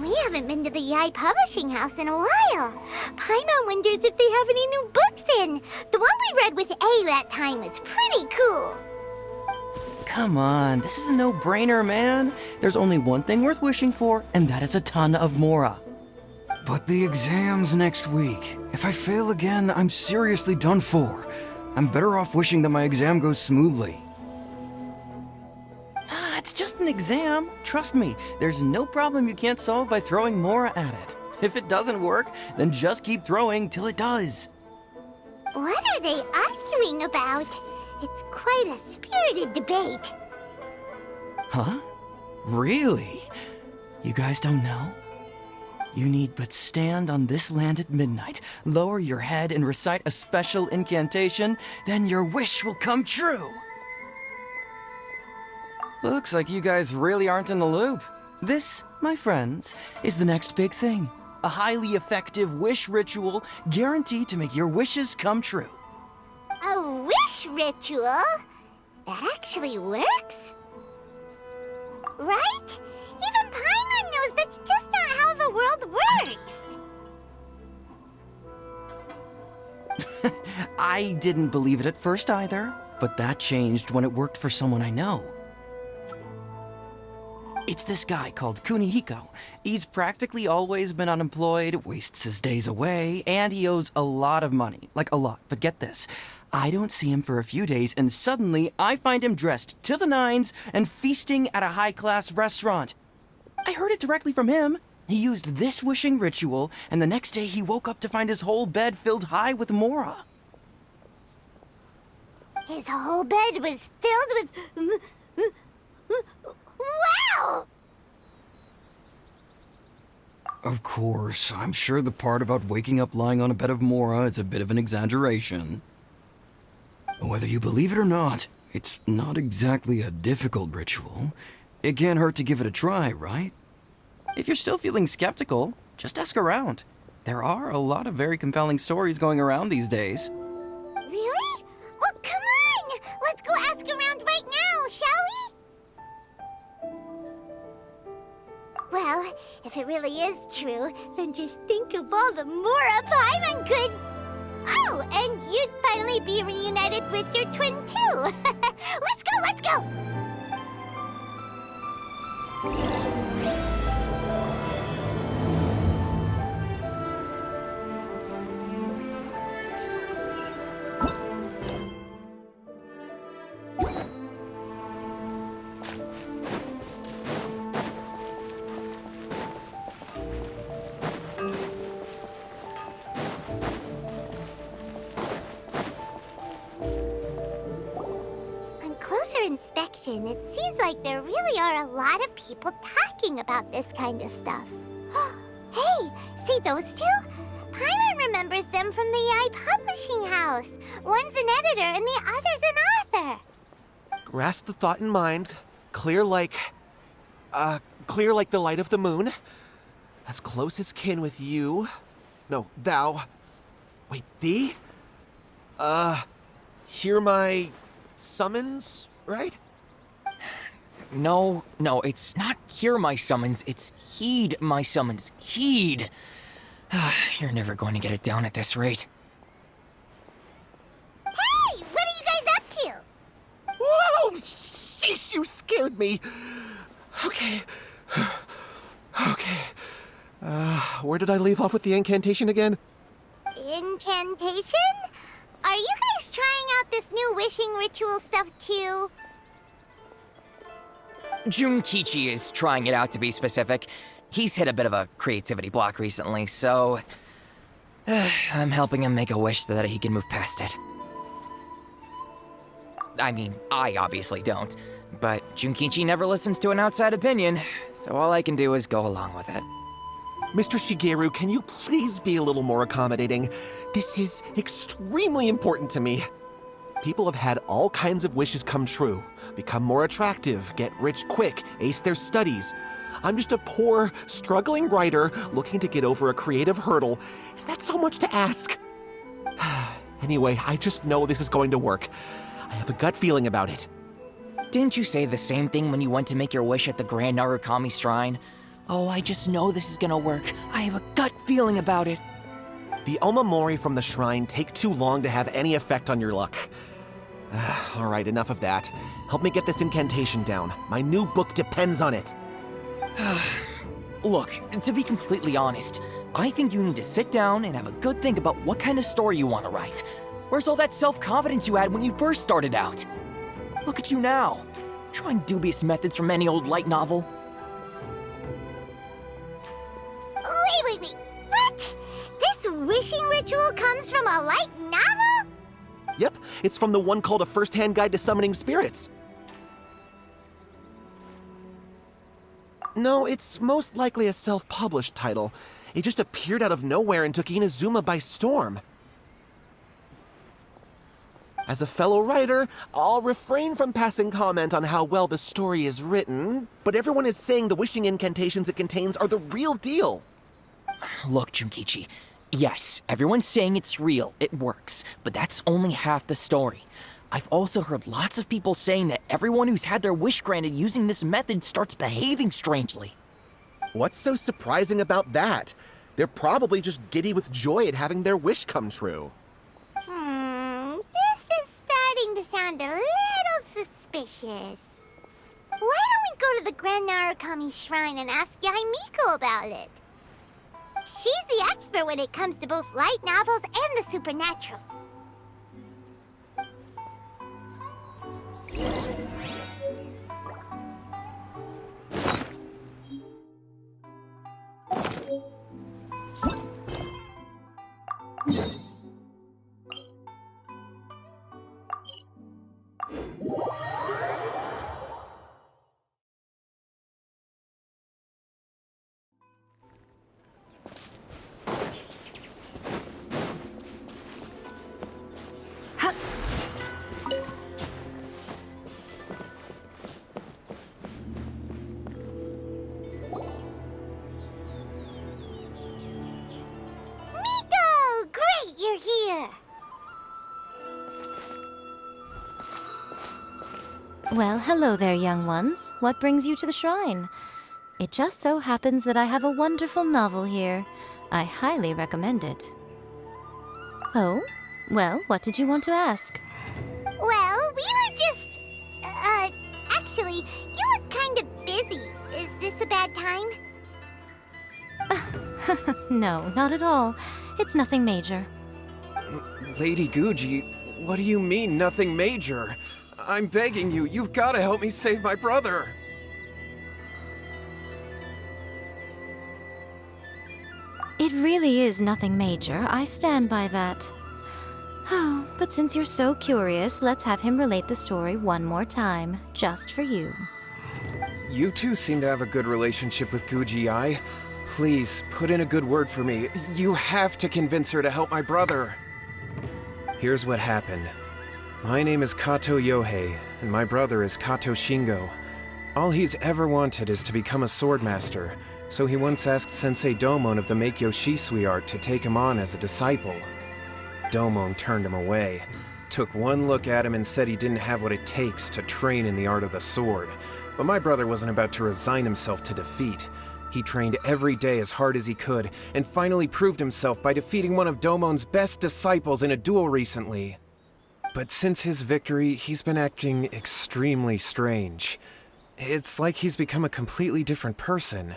We haven't been to the Yai Publishing House in a while. Paimon wonders if they have any new books in. The one we read with A that time was pretty cool. Come on, this is a no-brainer, man. There's only one thing worth wishing for, and that is a ton of Mora. But the exam's next week. If I fail again, I'm seriously done for. I'm better off wishing that my exam goes smoothly. It's just an exam. Trust me, there's no problem you can't solve by throwing Mora at it. If it doesn't work, then just keep throwing till it does. What are they arguing about? It's quite a spirited debate. Huh? Really? You guys don't know? You need but stand on this land at midnight, lower your head and recite a special incantation, then your wish will come true. Looks like you guys really aren't in the loop. This, my friends, is the next big thing. A highly effective wish ritual guaranteed to make your wishes come true. A wish ritual? That actually works? Right? Even Paimon knows that's just not how the world works. I didn't believe it at first either, but that changed when it worked for someone I know. It's this guy called Kunihiko. He's practically always been unemployed, wastes his days away, and he owes a lot of money. Like a lot, but get this. I don't see him for a few days, and suddenly I find him dressed to the nines and feasting at a high-class restaurant. I heard it directly from him. He used this wishing ritual, and the next day he woke up to find his whole bed filled high with Mora. His whole bed was filled with... Wow! Of course, I'm sure the part about waking up lying on a bed of Mora is a bit of an exaggeration. Whether you believe it or not, it's not exactly a difficult ritual. It can't hurt to give it a try, right? If you're still feeling skeptical, just ask around. There are a lot of very compelling stories going around these days. Really? Well, come on! Let's go ask around right now, shall we? Well, if it really is true, then just think of all the Mora Paimon could... Oh, and you'd finally be reunited with your twin, too! Let's go, let's go! Inspection, it seems like there really are a lot of people talking about this kind of stuff. Hey, see those two? Paimon remembers them from the Yai Publishing House. One's an editor and the other's an author. Grasp the thought in mind. Clear like the light of the moon. As close as kin with you. No, thou. Wait, thee? Hear my summons? Right? No, it's not hear my summons, it's heed my summons. Heed! You're never going to get it down at this rate. Hey! What are you guys up to? Whoa! Sheesh, you scared me! Okay. Where did I leave off with the incantation again? Incantation? Are you guys trying out this new wishing ritual stuff too? Junkichi is trying it out, to be specific. He's hit a bit of a creativity block recently, so... I'm helping him make a wish so that he can move past it. I mean, I obviously don't, but Junkichi never listens to an outside opinion, so all I can do is go along with it. Mr. Shigeru, can you please be a little more accommodating? This is extremely important to me. People have had all kinds of wishes come true, become more attractive, get rich quick, ace their studies. I'm just a poor, struggling writer looking to get over a creative hurdle. Is that so much to ask? Anyway, I just know this is going to work. I have a gut feeling about it. Didn't you say the same thing when you went to make your wish at the Grand Narukami Shrine? Oh, I just know this is gonna work. I have a gut feeling about it. The Omamori from the shrine take too long to have any effect on your luck. Alright, enough of that. Help me get this incantation down. My new book depends on it. Look, to be completely honest, I think you need to sit down and have a good think about what kind of story you want to write. Where's all that self-confidence you had when you first started out? Look at you now, trying dubious methods from any old light novel. Wait. What? This wishing ritual comes from a light novel? Yep, it's from the one called A First-Hand Guide to Summoning Spirits. No, it's most likely a self-published title. It just appeared out of nowhere and took Inazuma by storm. As a fellow writer, I'll refrain from passing comment on how well the story is written, but everyone is saying the wishing incantations it contains are the real deal. Look, Junkichi, yes, everyone's saying it's real, it works, but that's only half the story. I've also heard lots of people saying that everyone who's had their wish granted using this method starts behaving strangely. What's so surprising about that? They're probably just giddy with joy at having their wish come true. This is starting to sound a little suspicious. Why don't we go to the Grand Narukami Shrine and ask Yaimiko about it? She's the expert when it comes to both light novels and the supernatural. You're here. Well, hello there, young ones. What brings you to the shrine? It just so happens that I have a wonderful novel here. I highly recommend it. Oh? Well, what did you want to ask? Well, we were just... actually, you look kind of busy. Is this a bad time? No, not at all. It's nothing major. Lady Guji, what do you mean, nothing major? I'm begging you, you've got to help me save my brother! It really is nothing major. I stand by that. Oh, but since you're so curious, let's have him relate the story one more time, just for you. You two seem to have a good relationship with Guji-ai. Please, put in a good word for me. You have to convince her to help my brother. Here's what happened. My name is Kato Yohei, and my brother is Kato Shingo. All he's ever wanted is to become a swordmaster, so he once asked Sensei Domon of the Meikyo Shisui art to take him on as a disciple. Domon turned him away, took one look at him and said he didn't have what it takes to train in the art of the sword. But my brother wasn't about to resign himself to defeat. He trained every day as hard as he could, and finally proved himself by defeating one of Domon's best disciples in a duel recently. But since his victory, he's been acting extremely strange. It's like he's become a completely different person.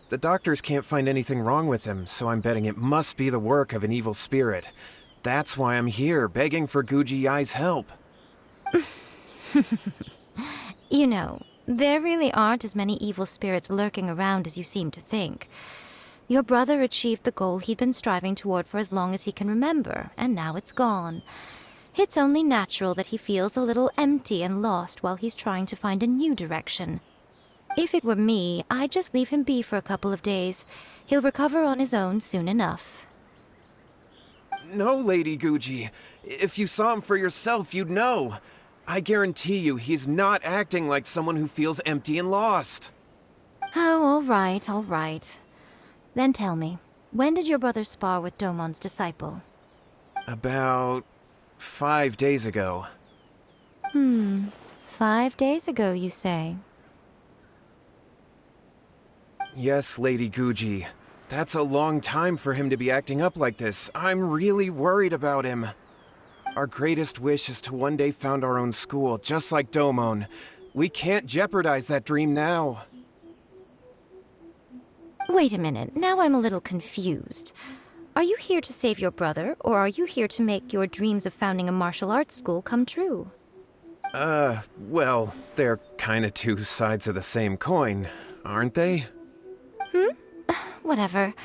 The doctors can't find anything wrong with him, so I'm betting it must be the work of an evil spirit. That's why I'm here, begging for Guji-ai's help. You know, there really aren't as many evil spirits lurking around as you seem to think. Your brother achieved the goal he'd been striving toward for as long as he can remember, and now it's gone. It's only natural that he feels a little empty and lost while he's trying to find a new direction. If it were me, I'd just leave him be for a couple of days. He'll recover on his own soon enough. No, Lady Guji. If you saw him for yourself, you'd know. I guarantee you he's not acting like someone who feels empty and lost. Oh, all right. Then tell me, when did your brother spar with Domon's disciple? About 5 days ago. 5 days ago, you say? Yes, Lady Guji. That's a long time for him to be acting up like this. I'm really worried about him. Our greatest wish is to one day found our own school, just like Domon. We can't jeopardize that dream now. Wait a minute, now I'm a little confused. Are you here to save your brother, or are you here to make your dreams of founding a martial arts school come true? Well, they're kinda two sides of the same coin, aren't they? Whatever.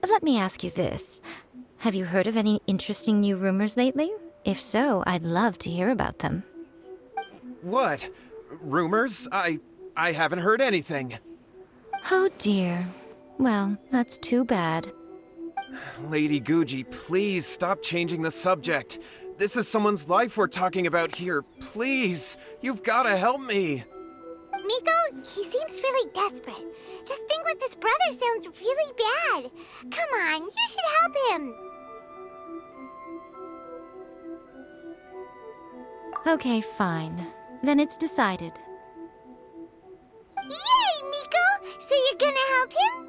Let me ask you this. Have you heard of any interesting new rumors lately? If so, I'd love to hear about them. What? Rumors? I haven't heard anything. Oh dear. Well, that's too bad. Lady Guji, please stop changing the subject. This is someone's life we're talking about here. Please, you've gotta help me. Miko, he seems really desperate. This thing with his brother sounds really bad. Come on, you should help him. Okay, fine. Then it's decided. Yay, Miko! So you're gonna help him?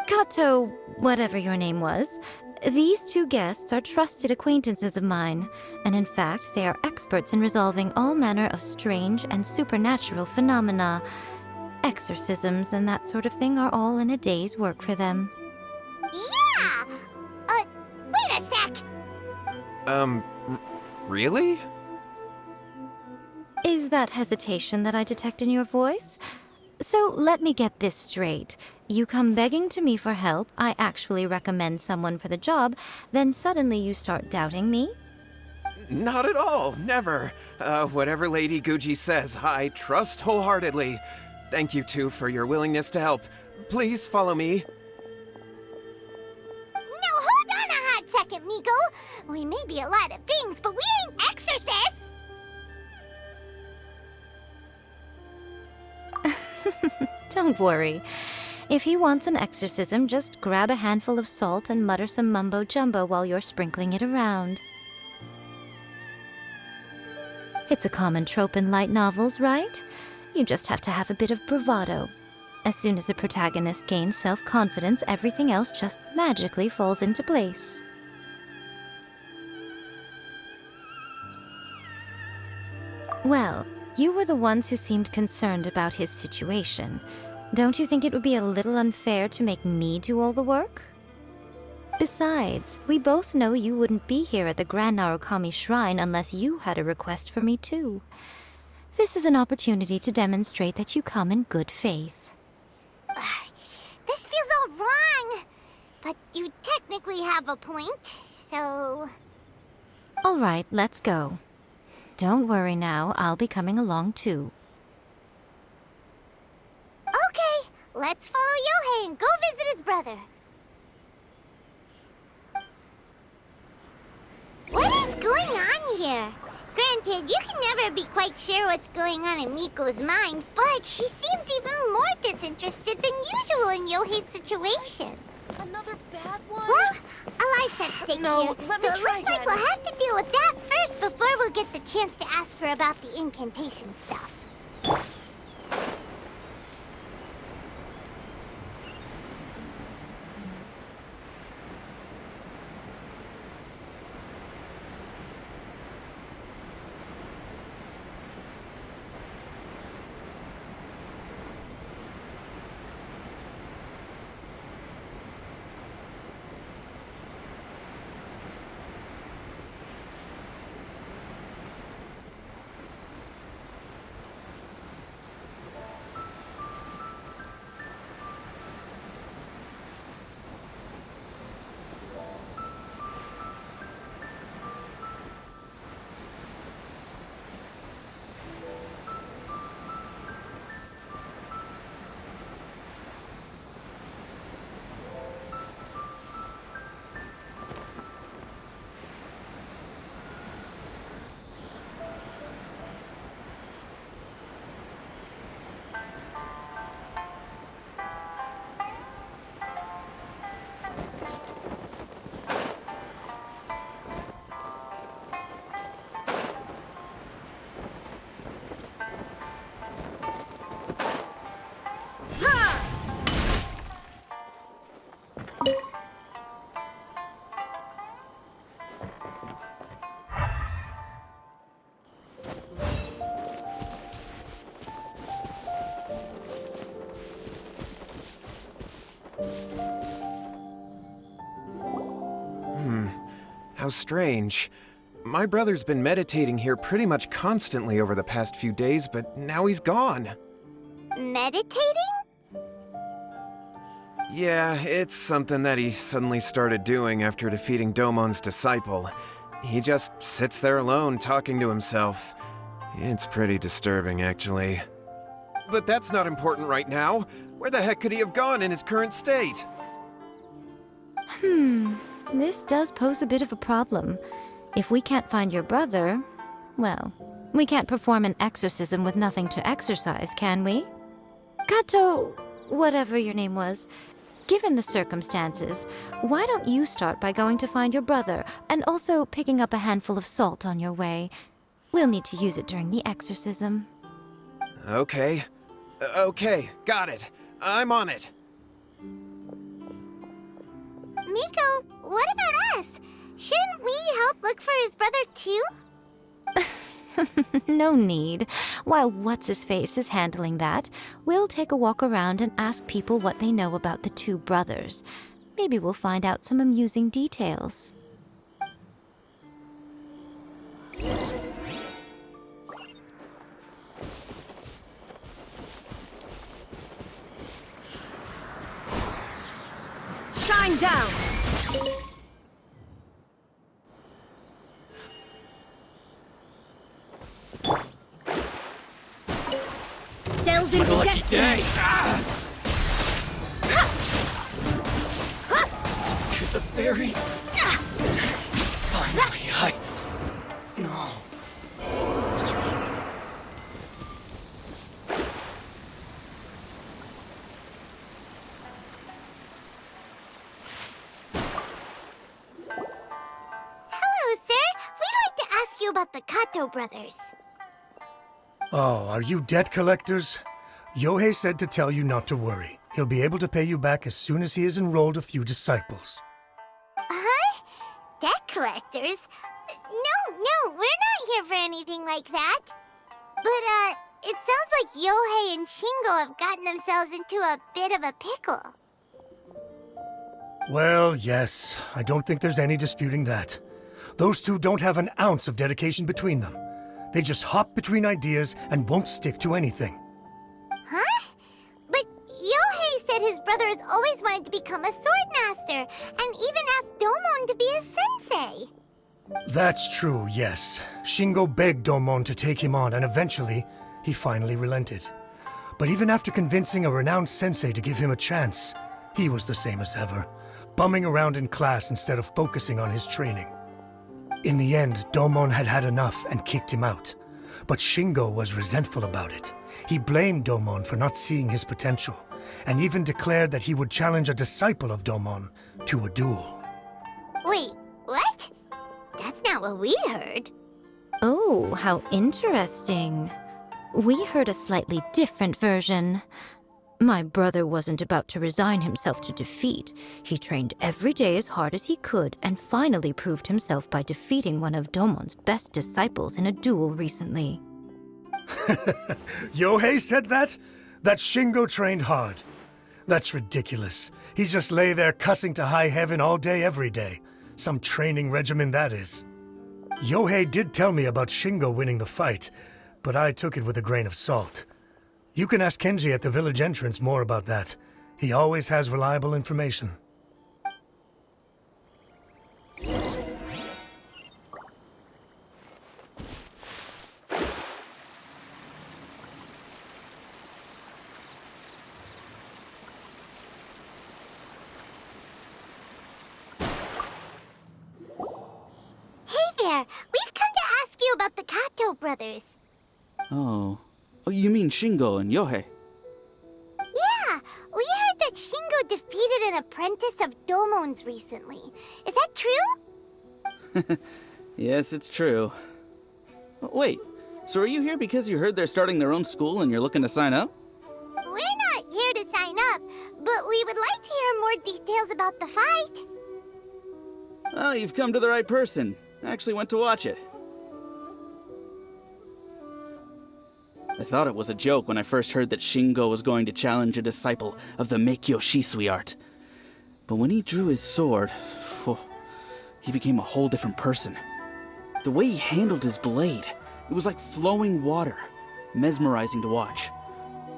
Kato, whatever your name was, these two guests are trusted acquaintances of mine, and in fact, they are experts in resolving all manner of strange and supernatural phenomena. Exorcisms and that sort of thing are all in a day's work for them. Yeah! Wait a sec! Really? Is that hesitation that I detect in your voice? So let me get this straight. You come begging to me for help, I actually recommend someone for the job, then suddenly you start doubting me? Not at all, never. Whatever Lady Guji says, I trust wholeheartedly. Thank you two for your willingness to help. Please follow me. No, hold on a hot second, Miko. We may be a lot of things, but we ain't exorcists! Don't worry. If he wants an exorcism, just grab a handful of salt and mutter some mumbo-jumbo while you're sprinkling it around. It's a common trope in light novels, right? You just have to have a bit of bravado. As soon as the protagonist gains self-confidence, everything else just magically falls into place. Well, you were the ones who seemed concerned about his situation. Don't you think it would be a little unfair to make me do all the work? Besides, we both know you wouldn't be here at the Grand Narukami Shrine unless you had a request for me too. This is an opportunity to demonstrate that you come in good faith. This feels all wrong. But you technically have a point, so... All right, let's go. Don't worry now, I'll be coming along too. Okay, let's follow Yohei and go visit his brother. What is going on here? Granted, you can never be quite sure what's going on in Miko's mind, but she seems even more disinterested than usual in Yohei's situation. Another bad one? Well, a life's at stake No, here, let so me it try looks like again. we'll have to deal with that first before we'll get the chance to ask her about the incantation stuff. How strange. My brother's been meditating here pretty much constantly over the past few days, but now he's gone. Meditating? Yeah, it's something that he suddenly started doing after defeating Domon's disciple. He just sits there alone, talking to himself. It's pretty disturbing, actually. But that's not important right now. Where the heck could he have gone in his current state? This does pose a bit of a problem. If we can't find your brother, well, we can't perform an exorcism with nothing to exorcise, can we? Kato, whatever your name was, given the circumstances, why don't you start by going to find your brother and also picking up a handful of salt on your way? We'll need to use it during the exorcism. Okay. Okay, got it. I'm on it. Miko, what about us? Shouldn't we help look for his brother too? No need. While What's-His-Face is handling that, we'll take a walk around and ask people what they know about the two brothers. Maybe we'll find out some amusing details. Shine down! Delves into destiny! To the ferry. Finally, No. Hello, sir. We'd like to ask you about the Kato brothers. Oh, are you debt collectors? Yohei said to tell you not to worry. He'll be able to pay you back as soon as he has enrolled a few disciples. Huh? Debt collectors? No, we're not here for anything like that. But, it sounds like Yohei and Shingo have gotten themselves into a bit of a pickle. Well, yes, I don't think there's any disputing that. Those two don't have an ounce of dedication between them. They just hop between ideas and won't stick to anything. Huh? But Yohei said his brother has always wanted to become a sword master, and even asked Domon to be his sensei. That's true, yes. Shingo begged Domon to take him on, and eventually, he finally relented. But even after convincing a renowned sensei to give him a chance, he was the same as ever, bumming around in class instead of focusing on his training. In the end, Domon had had enough and kicked him out. But Shingo was resentful about it. He blamed Domon for not seeing his potential, and even declared that he would challenge a disciple of Domon to a duel. Wait, what? That's not what we heard. Oh, how interesting. We heard a slightly different version. My brother wasn't about to resign himself to defeat. He trained every day as hard as he could and finally proved himself by defeating one of Domon's best disciples in a duel recently. Yohei said that? That Shingo trained hard. That's ridiculous. He just lay there cussing to high heaven all day every day. Some training regimen that is. Yohei did tell me about Shingo winning the fight, but I took it with a grain of salt. You can ask Kenji at the village entrance more about that. He always has reliable information. Hey there, we've come to ask you about the Kato brothers. Oh, you mean Shingo and Yohei? Yeah, we heard that Shingo defeated an apprentice of Domon's recently. Is that true? Yes, it's true. Wait, so are you here because you heard they're starting their own school and you're looking to sign up? We're not here to sign up, but we would like to hear more details about the fight. Oh, you've come to the right person. I actually went to watch it. I thought it was a joke when I first heard that Shingo was going to challenge a disciple of the Meikyo Shisui art. But when he drew his sword, he became a whole different person. The way he handled his blade, it was like flowing water, mesmerizing to watch.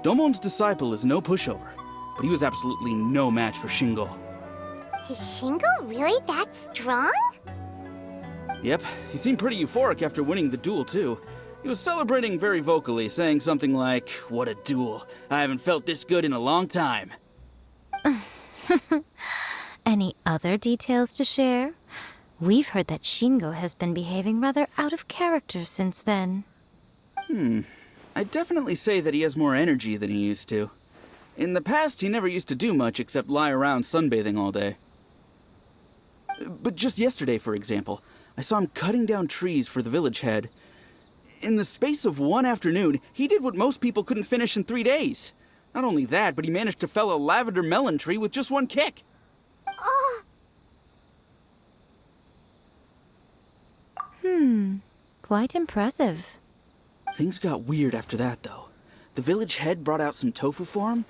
Domon's disciple is no pushover, but he was absolutely no match for Shingo. Is Shingo really that strong? Yep, he seemed pretty euphoric after winning the duel, too. He was celebrating very vocally, saying something like, "What a duel. I haven't felt this good in a long time." Any other details to share? We've heard that Shingo has been behaving rather out of character since then. I'd definitely say that he has more energy than he used to. In the past, he never used to do much except lie around sunbathing all day. But just yesterday, for example, I saw him cutting down trees for the village head. In the space of one afternoon, he did what most people couldn't finish in 3 days. Not only that, but he managed to fell a lavender melon tree with just one kick. Oh, Quite impressive. Things got weird after that, though. The village head brought out some tofu for him,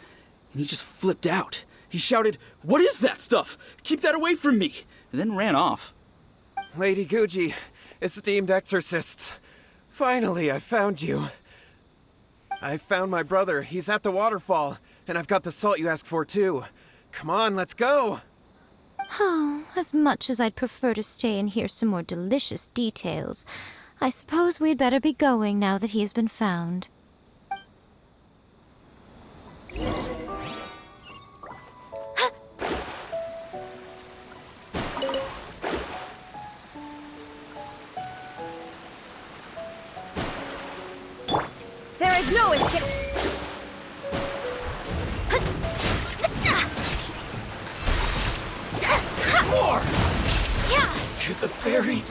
and he just flipped out. He shouted, "What is that stuff? Keep that away from me!" and then ran off. Lady Guji, esteemed exorcists. Finally, I found you. I found my brother. He's at the waterfall, and I've got the salt you asked for, too. Come on, let's go! Oh, as much as I'd prefer to stay and hear some more delicious details, I suppose we'd better be going now that he has been found. There is no escape. More! To the ferry.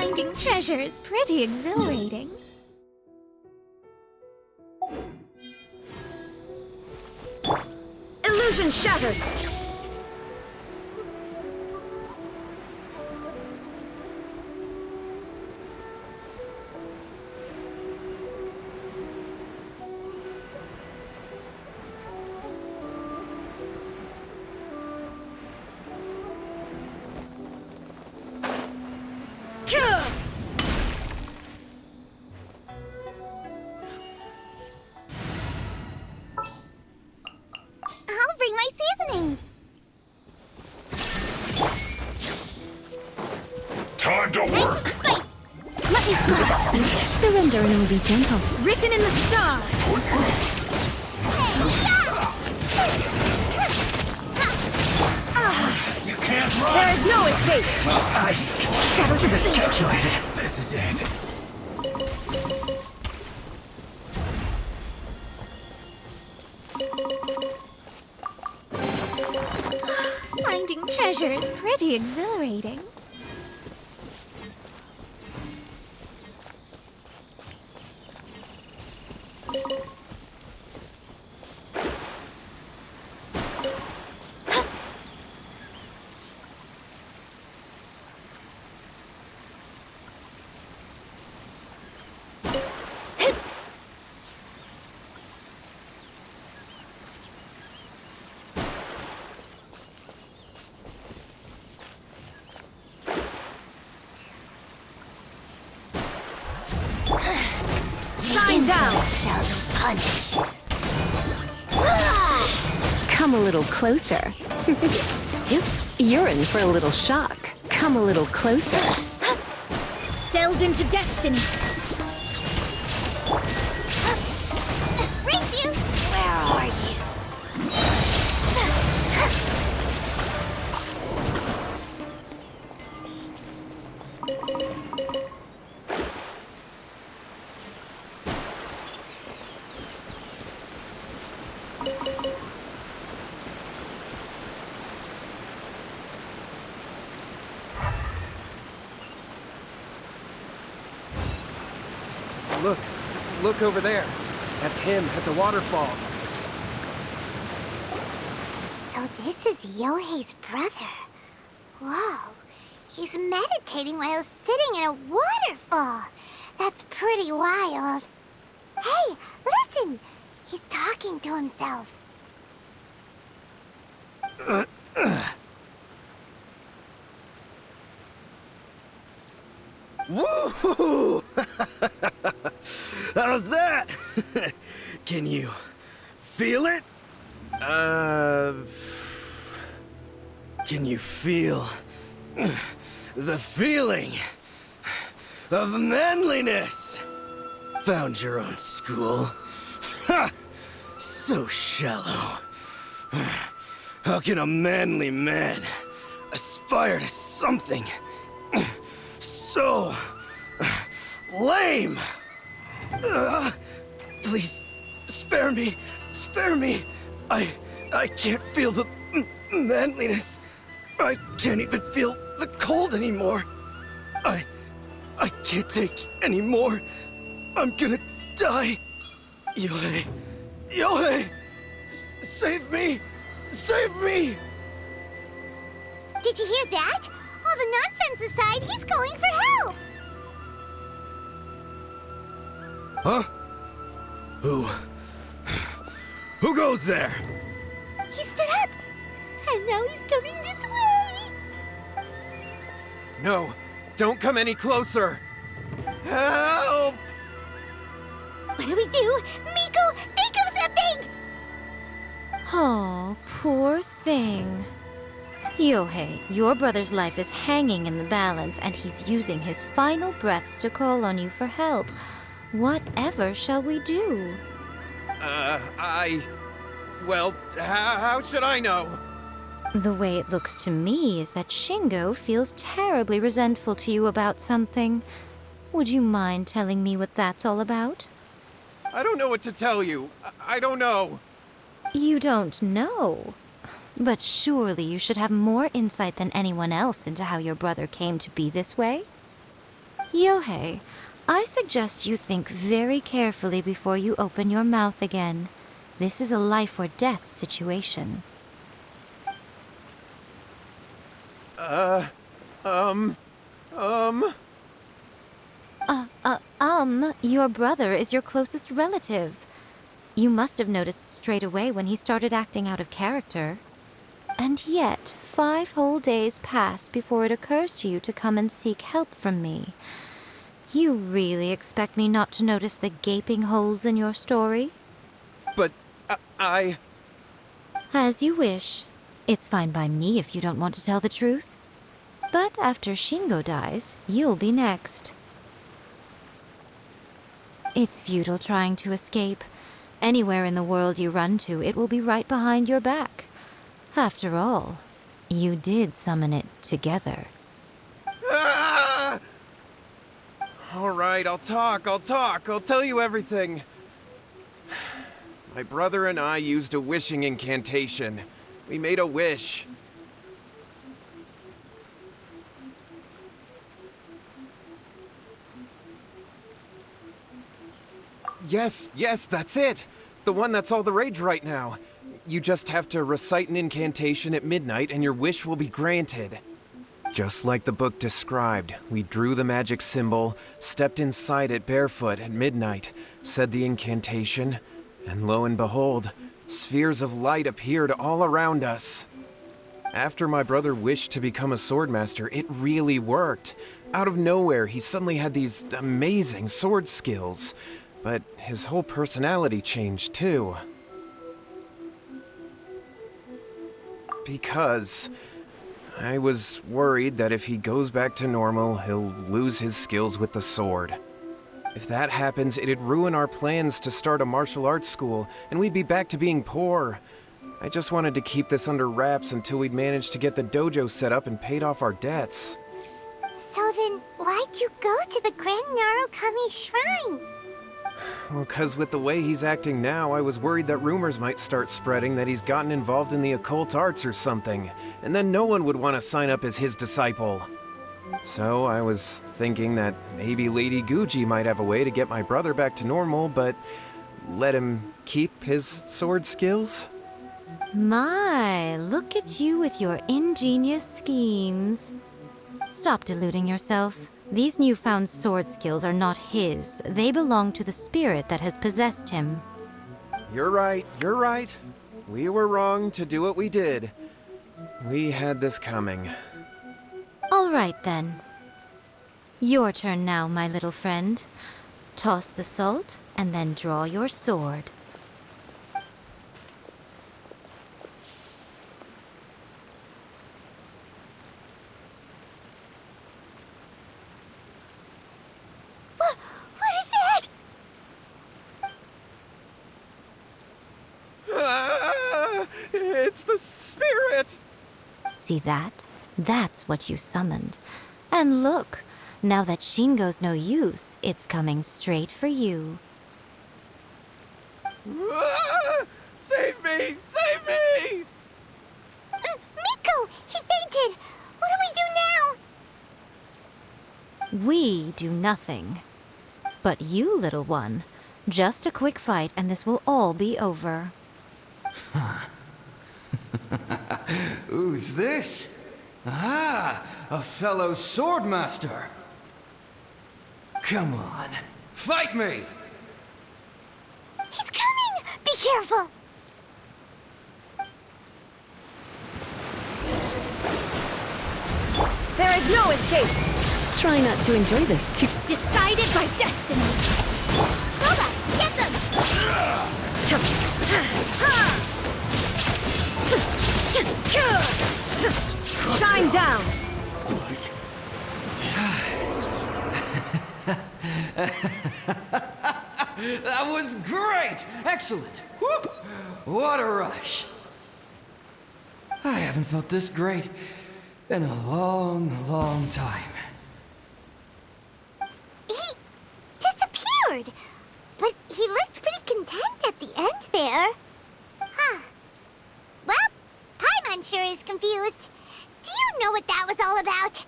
finding treasure is pretty exhilarating. Illusion shattered! I'll bring my seasonings. Time to Nice work! and spicy. Let me smile! Surrender and it will be gentle. Written in the stars! You can't run! There is no escape! I Shadows of the calculated. This is it. Finding treasure is pretty exhilarating. Shine down! Shall be punished. Come a little closer. You're in for a little shock. Come a little closer. Delved into destiny! Look over there. That's him at the waterfall. So this is Yohei's brother. Whoa. He's meditating while sitting in a waterfall. That's pretty wild. Hey, listen! He's talking to himself. Woo! How's that? Can you feel it? Can you feel the feeling of manliness? Found your own school. Ha! So shallow. How can a manly man aspire to something so lame? Please, spare me. Spare me. I can't feel the manliness. I can't even feel the cold anymore. I can't take any more. I'm gonna die. Yohei. Yohei! Save me! Save me! Did you hear that? All the nonsense aside, he's going for help! Huh? Who goes there? He stood up! And now he's coming this way! No, don't come any closer. Help! What do we do? Miko, think of something! Oh, poor thing. Yohei, your brother's life is hanging in the balance, and he's using his final breaths to call on you for help. Whatever shall we do? Well, how should I know? The way it looks to me is that Shingo feels terribly resentful to you about something. Would you mind telling me what that's all about? I don't know what to tell you. I don't know. You don't know? But surely you should have more insight than anyone else into how your brother came to be this way? Yohei, I suggest you think very carefully before you open your mouth again. This is a life or death situation. Your brother is your closest relative. You must have noticed straight away when he started acting out of character. And yet, 5 whole days pass before it occurs to you to come and seek help from me. You really expect me not to notice the gaping holes in your story? But As you wish. It's fine by me if you don't want to tell the truth. But after Shingo dies, you'll be next. It's futile trying to escape. Anywhere in the world you run to, it will be right behind your back. After all, you did summon it together. All right, I'll talk. I'll tell you everything. My brother and I used a wishing incantation. We made a wish. Yes, that's it. The one that's all the rage right now. You just have to recite an incantation at midnight and your wish will be granted. Just like the book described, we drew the magic symbol, stepped inside it barefoot at midnight, said the incantation, and lo and behold, spheres of light appeared all around us. After my brother wished to become a swordmaster, it really worked. Out of nowhere, he suddenly had these amazing sword skills. But his whole personality changed too. Because I was worried that if he goes back to normal, he'll lose his skills with the sword. If that happens, it'd ruin our plans to start a martial arts school, and we'd be back to being poor. I just wanted to keep this under wraps until we'd managed to get the dojo set up and paid off our debts. So then, why'd you go to the Grand Narukami Shrine? Well, 'cause with the way he's acting now, I was worried that rumors might start spreading that he's gotten involved in the occult arts or something, and then no one would want to sign up as his disciple. So I was thinking that maybe Lady Guji might have a way to get my brother back to normal, but let him keep his sword skills? My, look at you with your ingenious schemes. Stop deluding yourself. These newfound sword skills are not his. They belong to the spirit that has possessed him. You're right, you're right. We were wrong to do what we did. We had this coming. All right, then. Your turn now, my little friend. Toss the salt, and then draw your sword. What is that? Ah, it's the spirit! See that? That's what you summoned. And look, now that Shingo's no use, it's coming straight for you. Ah, save me! Save me! Miko! He fainted! What do we do now? We do nothing. But you, little one, just a quick fight and this will all be over. Who's this? Ah, a fellow swordmaster. Come on, fight me! He's coming! Be careful! There is no escape. Try not to enjoy this too. Decided by destiny. Boba, get them! Shine down. That was great! Excellent! Whoop! What a rush! I haven't felt this great in a long, long time. He disappeared! But he looked pretty content at the end there. Huh. Well, Paimon sure is confused. Do you know what that was all about?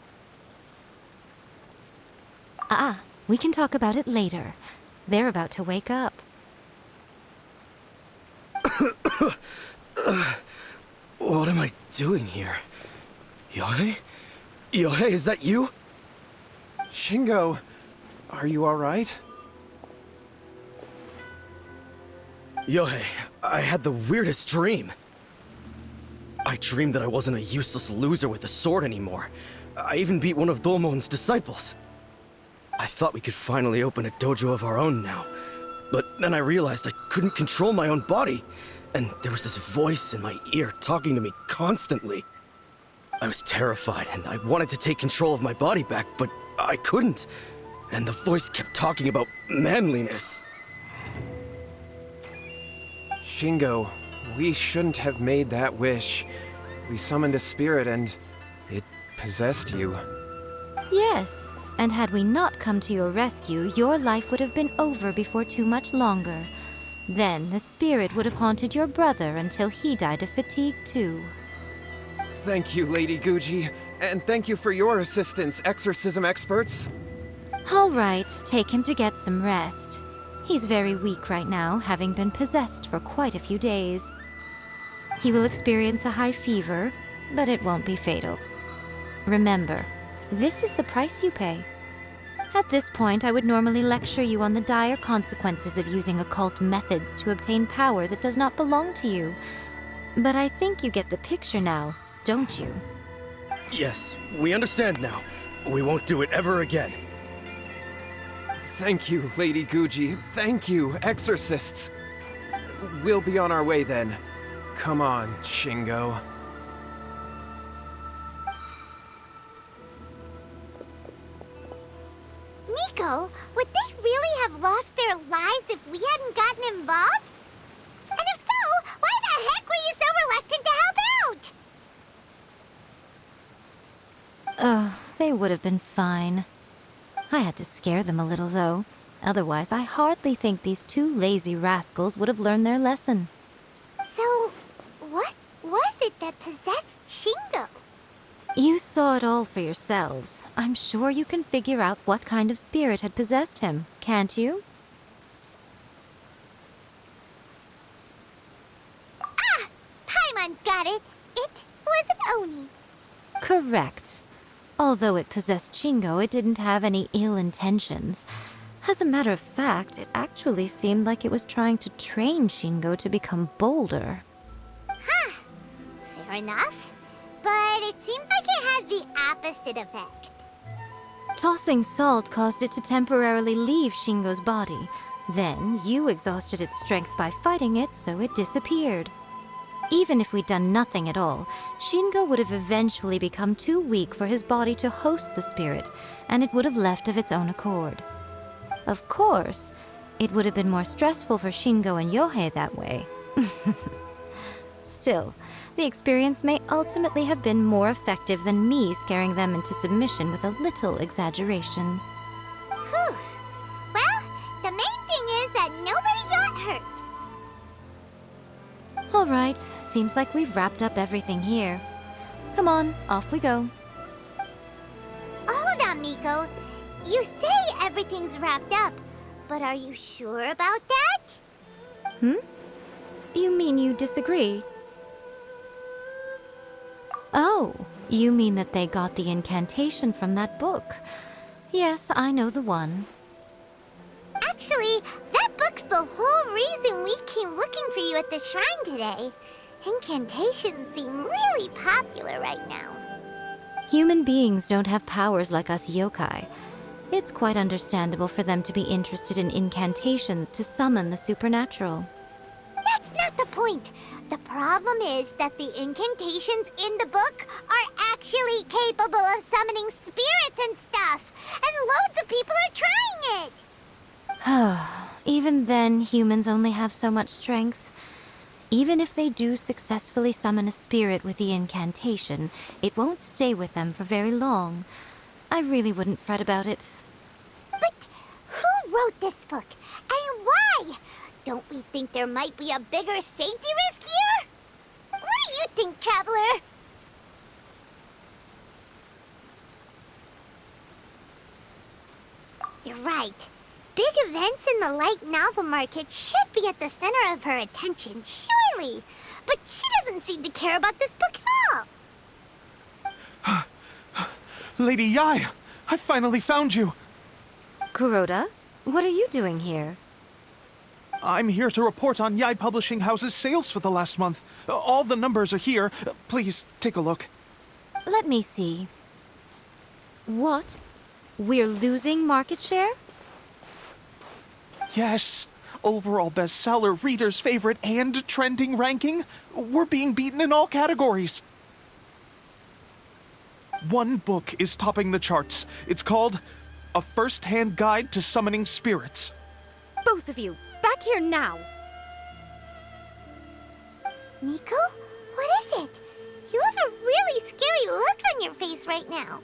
We can talk about it later. They're about to wake up. What am I doing here? Yohei? Yohei, is that you? Shingo, are you alright? Yohei, I had the weirdest dream. I dreamed that I wasn't a useless loser with a sword anymore. I even beat one of Domon's disciples. I thought we could finally open a dojo of our own now. But then I realized I couldn't control my own body, and there was this voice in my ear talking to me constantly. I was terrified, and I wanted to take control of my body back, but I couldn't. And the voice kept talking about manliness. Shingo, we shouldn't have made that wish. We summoned a spirit and it possessed you. Yes, and had we not come to your rescue, your life would have been over before too much longer. Then the spirit would have haunted your brother until he died of fatigue too. Thank you, Lady Guji, and thank you for your assistance, exorcism experts. All right, take him to get some rest. He's very weak right now, having been possessed for quite a few days. He will experience a high fever, but it won't be fatal. Remember, this is the price you pay. At this point, I would normally lecture you on the dire consequences of using occult methods to obtain power that does not belong to you. But I think you get the picture now, don't you? Yes, we understand now. We won't do it ever again. Thank you, Lady Guji. Thank you, exorcists. We'll be on our way then. Come on, Shingo. Miko, would they really have lost their lives if we hadn't gotten involved? And if so, why the heck were you so reluctant to help out? They would have been fine. I had to scare them a little, though. Otherwise, I hardly think these two lazy rascals would have learned their lesson. So, what was it that possessed Shingo? You saw it all for yourselves. I'm sure you can figure out what kind of spirit had possessed him, can't you? Ah! Paimon's got it. It was an Oni. Correct. Although it possessed Shingo, it didn't have any ill intentions. As a matter of fact, it actually seemed like it was trying to train Shingo to become bolder. Huh. Fair enough. But it seems like it had the opposite effect. Tossing salt caused it to temporarily leave Shingo's body. Then, you exhausted its strength by fighting it, so it disappeared. Even if we'd done nothing at all, Shingo would have eventually become too weak for his body to host the spirit, and it would have left of its own accord. Of course, it would have been more stressful for Shingo and Yohei that way. Still, the experience may ultimately have been more effective than me scaring them into submission with a little exaggeration. Whew. Well, the main thing is that nobody got hurt. All right, seems like we've wrapped up everything here. Come on, off we go. Hold on, Miko. You say everything's wrapped up, but are you sure about that? You mean you disagree? Oh, you mean that they got the incantation from that book. Yes, I know the one. Actually, that book's the whole reason we came looking for you at the shrine today. Incantations seem really popular right now. Human beings don't have powers like us yokai. It's quite understandable for them to be interested in incantations to summon the supernatural. That's not the point. The problem is that the incantations in the book are actually capable of summoning spirits and stuff, and loads of people are trying it. Even then, humans only have so much strength. Even if they do successfully summon a spirit with the incantation, it won't stay with them for very long. I really wouldn't fret about it. But who wrote this book, and why? Don't we think there might be a bigger safety risk here? What do you think, Traveler? You're right. Big events in the light novel market should be at the center of her attention, surely. But she doesn't seem to care about this book at all. Lady Yai, I finally found you. Kuroda, what are you doing here? I'm here to report on Yai Publishing House's sales for the last month. All the numbers are here. Please, take a look. Let me see. What? We're losing market share? Yes. Overall bestseller, reader's favorite, and trending ranking. We're being beaten in all categories. One book is topping the charts. It's called A First-Hand Guide to Summoning Spirits. Both of you, back here now! Miko? What is it? You have a really scary look on your face right now.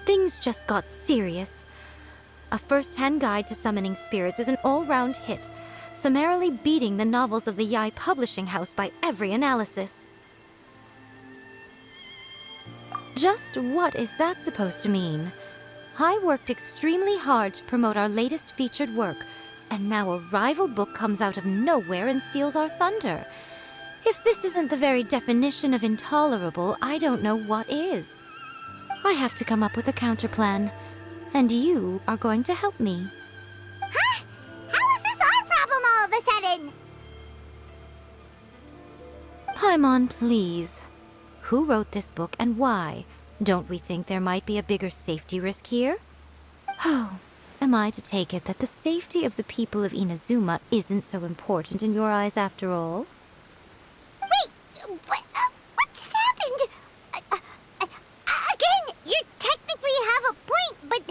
Things just got serious. A first-hand guide to summoning spirits is an all-round hit, summarily beating the novels of the Yai Publishing House by every analysis. Just what is that supposed to mean? I worked extremely hard to promote our latest featured work, and now a rival book comes out of nowhere and steals our thunder. If this isn't the very definition of intolerable, I don't know what is. I have to come up with a counterplan, and you are going to help me. Huh? How is this our problem all of a sudden? Paimon, please. Who wrote this book and why? Don't we think there might be a bigger safety risk here? Oh, am I to take it that the safety of the people of Inazuma isn't so important in your eyes after all? Wait, what just happened? Again, you technically have a point, but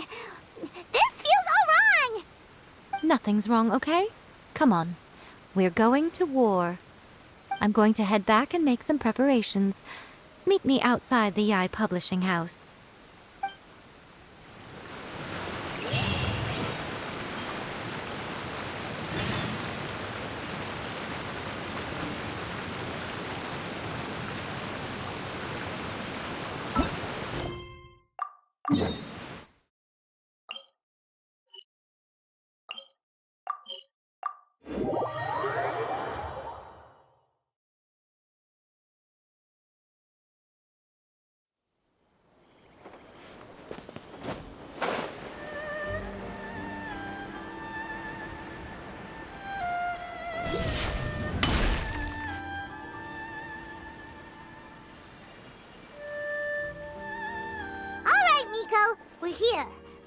this feels all wrong. Nothing's wrong, okay? Come on. We're going to war. I'm going to head back and make some preparations. Meet me outside the Yai Publishing House.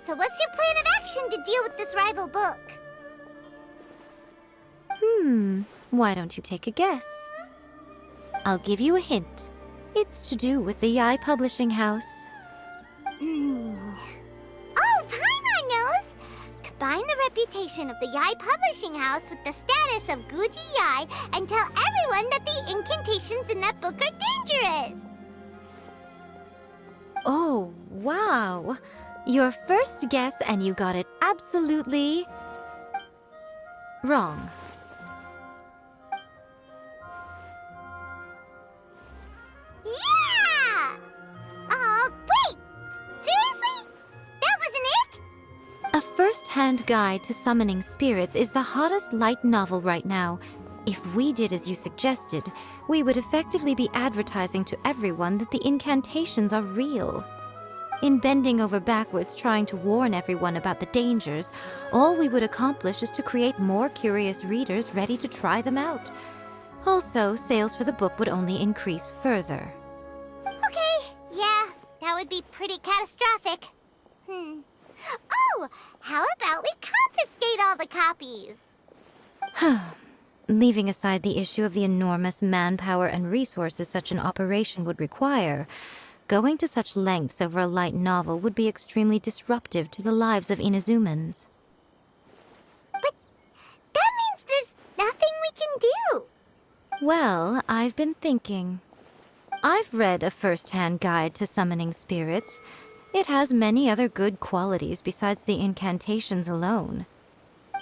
So what's your plan of action to deal with this rival book? Why don't you take a guess? I'll give you a hint. It's to do with the Yai Publishing House. Oh, Paimon knows! Combine the reputation of the Yai Publishing House with the status of Guji Yai and tell everyone that the incantations in that book are dangerous! Oh, wow. Your first guess and you got it absolutely wrong. Yeah! Wait! Seriously? That wasn't it? A first-hand guide to summoning spirits is the hottest light novel right now. If we did as you suggested, we would effectively be advertising to everyone that the incantations are real. In bending over backwards trying to warn everyone about the dangers, all we would accomplish is to create more curious readers ready to try them out. Also, sales for the book would only increase further. Okay, yeah, that would be pretty catastrophic. Oh, how about we confiscate all the copies? Leaving aside the issue of the enormous manpower and resources such an operation would require, going to such lengths over a light novel would be extremely disruptive to the lives of Inazumans. But that means there's nothing we can do. Well, I've been thinking. I've read a first-hand guide to summoning spirits. It has many other good qualities besides the incantations alone.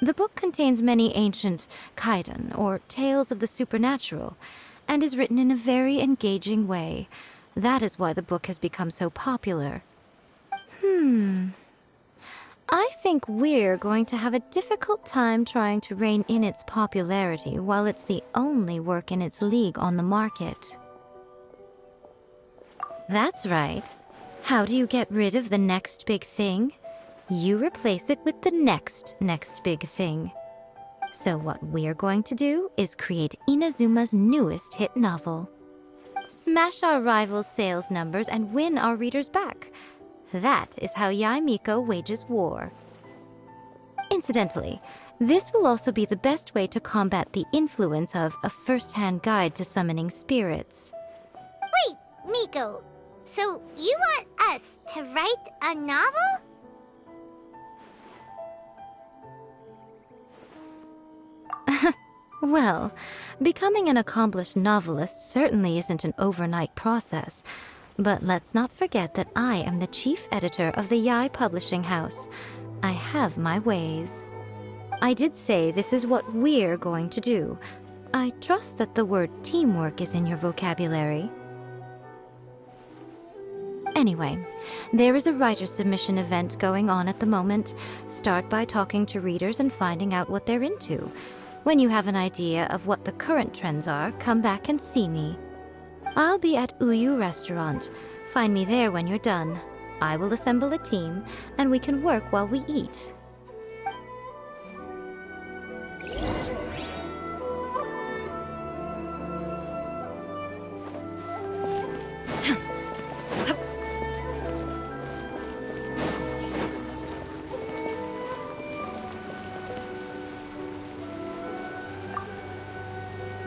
The book contains many ancient kaidan, or tales of the supernatural, and is written in a very engaging way. That is why the book has become so popular. I think we're going to have a difficult time trying to rein in its popularity while it's the only work in its league on the market. That's right. How do you get rid of the next big thing? You replace it with the next big thing. So what we're going to do is create Inazuma's newest hit novel. Smash our rival's sales numbers and win our readers back. That is how Yae Miko wages war. Incidentally, this will also be the best way to combat the influence of a first-hand guide to summoning spirits. Wait, Miko, so you want us to write a novel? Well, becoming an accomplished novelist certainly isn't an overnight process. But let's not forget that I am the chief editor of the Yae Publishing House. I have my ways. I did say this is what we're going to do. I trust that the word teamwork is in your vocabulary. Anyway, there is a writer submission event going on at the moment. Start by talking to readers and finding out what they're into. When you have an idea of what the current trends are, come back and see me. I'll be at Uyu Restaurant. Find me there when you're done. I will assemble a team, and we can work while we eat.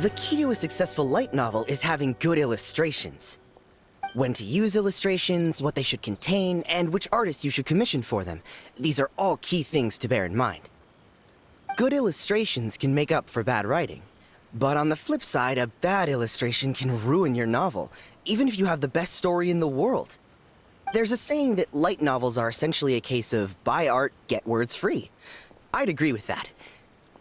The key to a successful light novel is having good illustrations. When to use illustrations, what they should contain, and which artists you should commission for them. These are all key things to bear in mind. Good illustrations can make up for bad writing. But on the flip side, a bad illustration can ruin your novel, even if you have the best story in the world. There's a saying that light novels are essentially a case of buy art, get words free. I'd agree with that.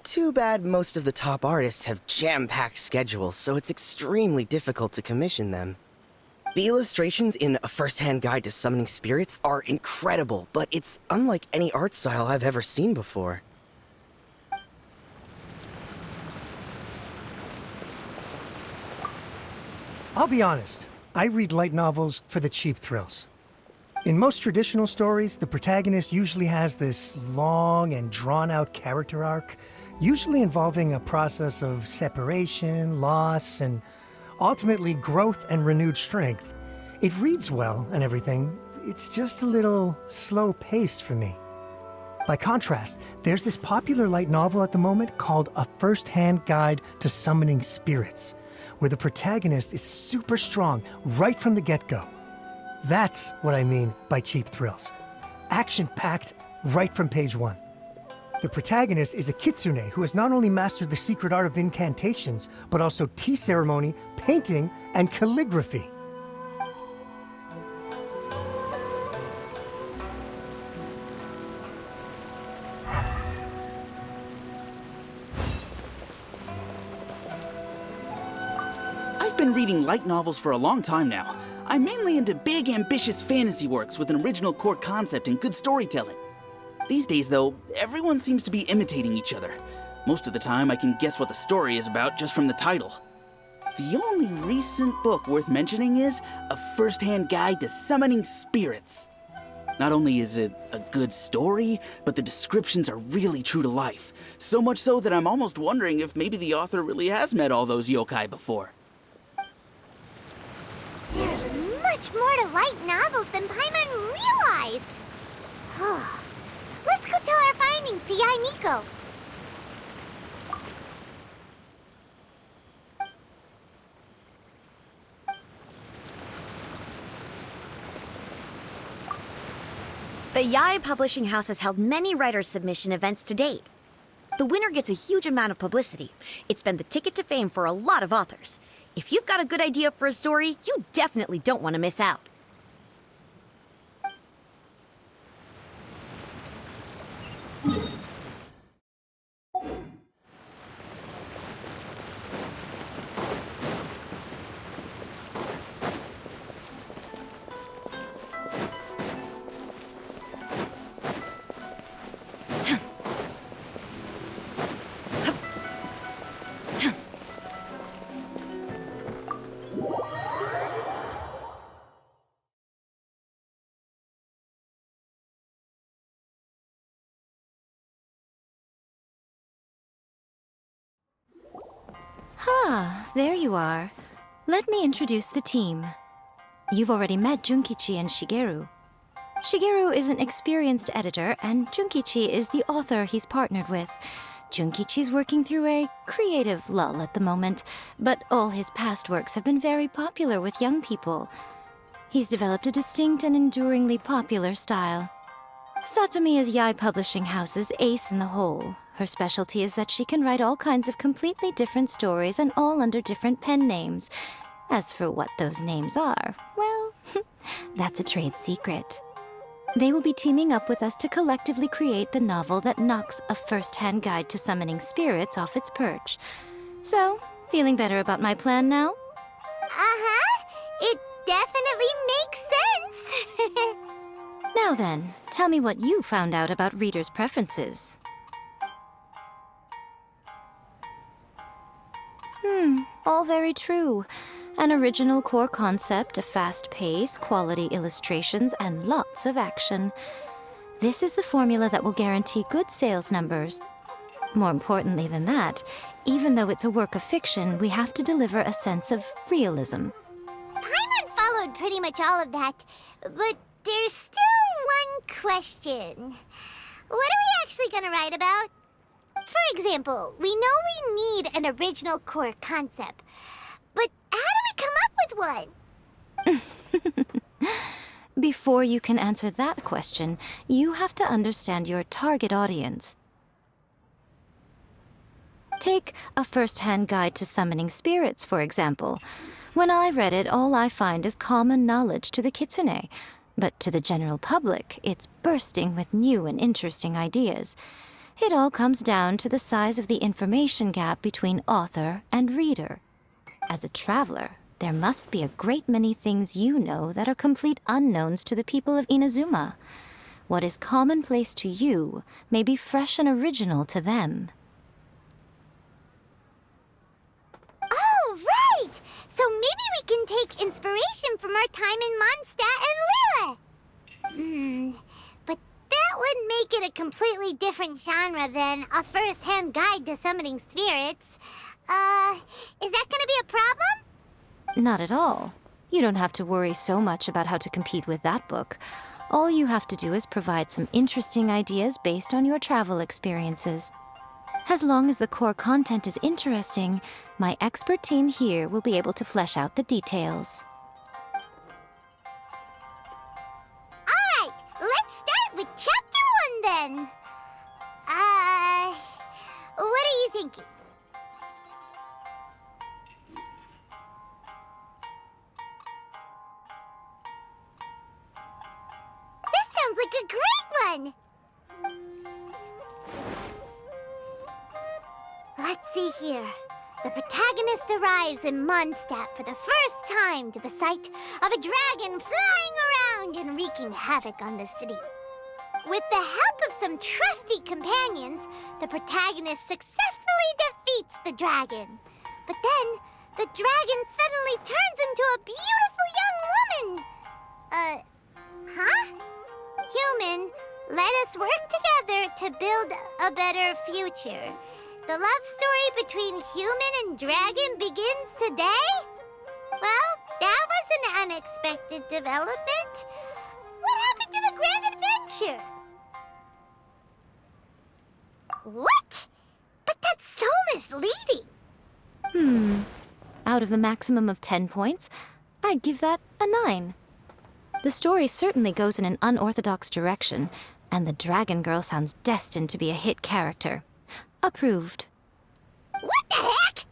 Too bad most of the top artists have jam-packed schedules, so it's extremely difficult to commission them. The illustrations in A First-Hand Guide to Summoning Spirits are incredible, but it's unlike any art style I've ever seen before. I'll be honest, I read light novels for the cheap thrills. In most traditional stories, the protagonist usually has this long and drawn-out character arc, usually involving a process of separation, loss, and ultimately growth and renewed strength. It reads well and everything, it's just a little slow-paced for me. By contrast, there's this popular light novel at the moment called A First-Hand Guide to Summoning Spirits, where the protagonist is super strong right from the get-go. That's what I mean by cheap thrills. Action-packed right from page 1. The protagonist is a kitsune who has not only mastered the secret art of incantations, but also tea ceremony, painting, and calligraphy. I've been reading light novels for a long time now. I'm mainly into big, ambitious fantasy works with an original core concept and good storytelling. These days, though, everyone seems to be imitating each other. Most of the time, I can guess what the story is about just from the title. The only recent book worth mentioning is A First-Hand Guide to Summoning Spirits. Not only is it a good story, but the descriptions are really true to life. So much so that I'm almost wondering if maybe the author really has met all those yokai before. There's much more to light novels than Paimon realized. Let's go tell our findings to Yae Miko. The Yae Publishing House has held many writers' submission events to date. The winner gets a huge amount of publicity. It's been the ticket to fame for a lot of authors. If you've got a good idea for a story, you definitely don't want to miss out. Ah, there you are. Let me introduce the team. You've already met Junkichi and Shigeru. Shigeru is an experienced editor, and Junkichi is the author he's partnered with. Junkichi's working through a creative lull at the moment, but all his past works have been very popular with young people. He's developed a distinct and enduringly popular style. Satomi is Yae Publishing House's ace in the hole. Her specialty is that she can write all kinds of completely different stories and all under different pen names. As for what those names are, well, that's a trade secret. They will be teaming up with us to collectively create the novel that knocks A First-Hand Guide to Summoning Spirits off its perch. So, feeling better about my plan now? Uh-huh. It definitely makes sense. Now then, tell me what you found out about readers' preferences. All very true. An original core concept, a fast pace, quality illustrations, and lots of action. This is the formula that will guarantee good sales numbers. More importantly than that, even though it's a work of fiction, we have to deliver a sense of realism. Paimon followed pretty much all of that, but there's still one question. What are we actually gonna write about? For example, we know we need an original core concept, but how do we come up with one? Before you can answer that question, you have to understand your target audience. Take A First-Hand Guide to Summoning Spirits, for example. When I read it, all I find is common knowledge to the kitsune. But to the general public, it's bursting with new and interesting ideas. It all comes down to the size of the information gap between author and reader. As a traveler, there must be a great many things you know that are complete unknowns to the people of Inazuma. What is commonplace to you may be fresh and original to them. Oh, right! So maybe we can take inspiration from our time in Mondstadt and Liyue. But that would make it a completely different genre than A First-Hand Guide to Summoning Spirits. Is that gonna be a problem? Not at all. You don't have to worry so much about how to compete with that book. All you have to do is provide some interesting ideas based on your travel experiences. As long as the core content is interesting, my expert team here will be able to flesh out the details. Alright, let's start with Chapter 1 then. What are you thinking? This sounds like a great one! Let's see here. The protagonist arrives in Mondstadt for the first time to the sight of a dragon flying around and wreaking havoc on the city. With the help of some trusty companions, the protagonist successfully defeats the dragon. But then, the dragon suddenly turns into a beautiful young woman. Huh? Human, let us work together to build a better future. The love story between human and dragon begins today? Well, that was an unexpected development. What happened to the grand adventure? What? But that's so misleading. Out of a maximum of 10 points, I'd give that a 9. The story certainly goes in an unorthodox direction, and the Dragon Girl sounds destined to be a hit character. Approved. What the heck?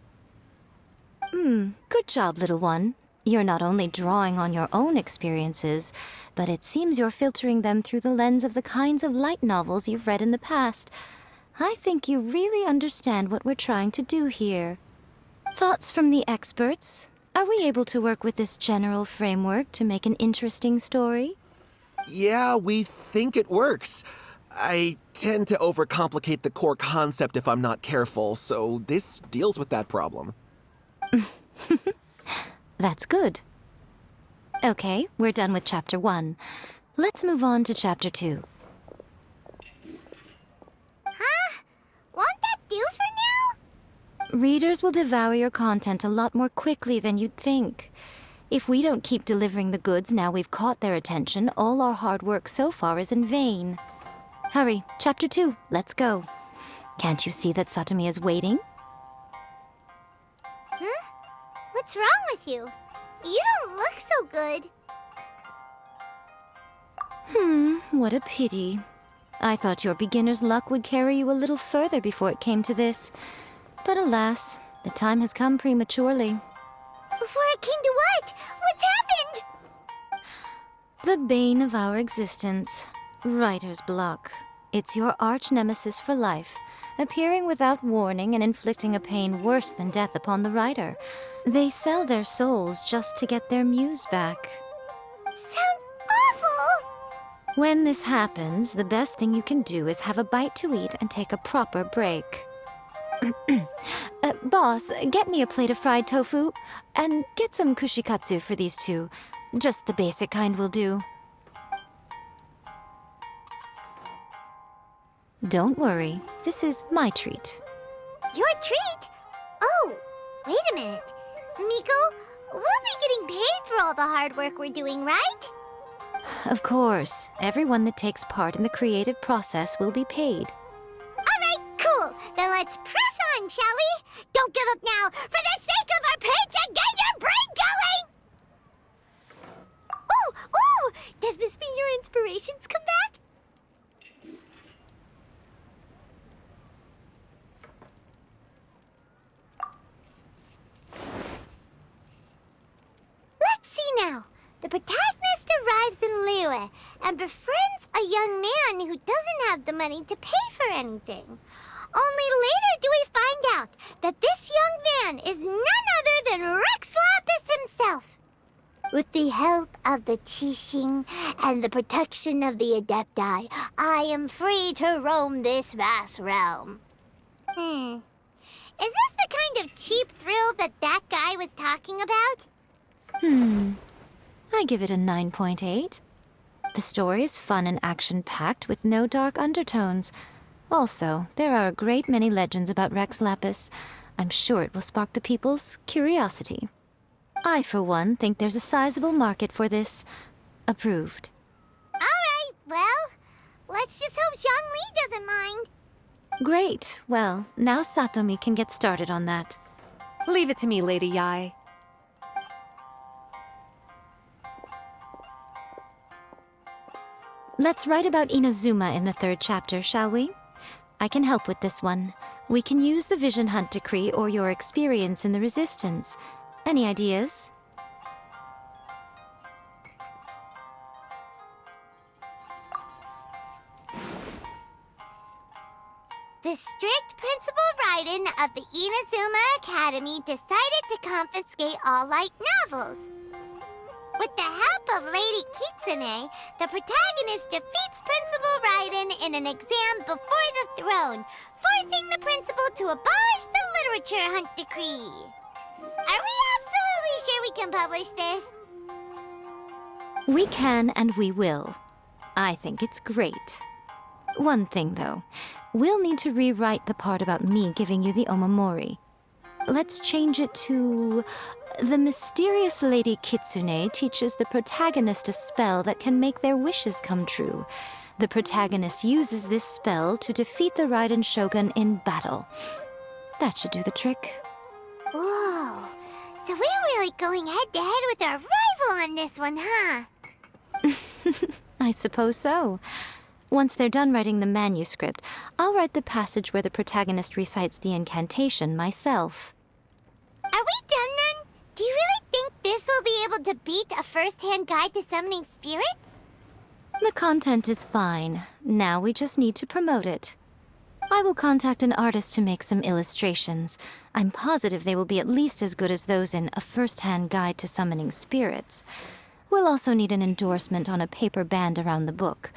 Good job, little one. You're not only drawing on your own experiences, but it seems you're filtering them through the lens of the kinds of light novels you've read in the past. I think you really understand what we're trying to do here. Thoughts from the experts? Are we able to work with this general framework to make an interesting story? Yeah, we think it works. I tend to overcomplicate the core concept if I'm not careful, so this deals with that problem. That's good. Okay, we're done with Chapter 1. Let's move on to Chapter 2. Huh? Won't that do for now? Readers will devour your content a lot more quickly than you'd think. If we don't keep delivering the goods now we've caught their attention, all our hard work so far is in vain. Hurry, Chapter 2, let's go. Can't you see that Satomi is waiting? Huh? What's wrong with you? You don't look so good. What a pity. I thought your beginner's luck would carry you a little further before it came to this. But alas, the time has come prematurely. Before it came to what? What's happened? The bane of our existence. Writer's block. It's your arch nemesis for life, appearing without warning and inflicting a pain worse than death upon the writer. They sell their souls just to get their muse back. Sounds awful! When this happens, the best thing you can do is have a bite to eat and take a proper break. Boss, get me a plate of fried tofu, and get some kushikatsu for these two. Just the basic kind will do. Don't worry, this is my treat. Your treat? Oh, wait a minute. Miko, we'll be getting paid for all the hard work we're doing, right? Of course, everyone that takes part in the creative process will be paid. Alright, cool. Then let's press on, shall we? Don't give up now, for the sake of our paycheck, get your brain going! Ooh! Does this mean your inspirations come back? Let's see now. The protagonist arrives in Liyue and befriends a young man who doesn't have the money to pay for anything. Only later do we find out that this young man is none other than Rex Lapis himself. With the help of the Qixing and the protection of the Adepti, I am free to roam this vast realm. Is this the kind of cheap thrill that guy was talking about? I give it a 9.8. The story is fun and action-packed with no dark undertones. Also, there are a great many legends about Rex Lapis. I'm sure it will spark the people's curiosity. I, for one, think there's a sizable market for this. Approved. All Well, let's just hope Zhongli doesn't mind. Great. Well, now Satomi can get started on that. Leave it to me, Lady Yai. Let's write about Inazuma in the 3rd chapter, shall we? I can help with this one. We can use the Vision Hunt Decree or your experience in the Resistance. Any ideas? The strict Principal Raiden of the Inazuma Academy decided to confiscate all light novels. With the help of Lady Kitsune, the protagonist defeats Principal Raiden in an exam before the throne, forcing the principal to abolish the Literature Hunt Decree. Are we absolutely sure we can publish this? We can and we will. I think it's great. One thing, though. We'll need to rewrite the part about me giving you the Omamori. Let's change it to... The mysterious Lady Kitsune teaches the protagonist a spell that can make their wishes come true. The protagonist uses this spell to defeat the Raiden Shogun in battle. That should do the trick. Whoa, so we're really going head-to-head with our rival on this one, huh? I suppose so. Once they're done writing the manuscript, I'll write the passage where the protagonist recites the incantation myself. Are we done then? Do you really think this will be able to beat a first-hand guide to summoning spirits? The content is fine. Now we just need to promote it. I will contact an artist to make some illustrations. I'm positive they will be at least as good as those in A First-Hand Guide to Summoning Spirits. We'll also need an endorsement on a paper band around the book.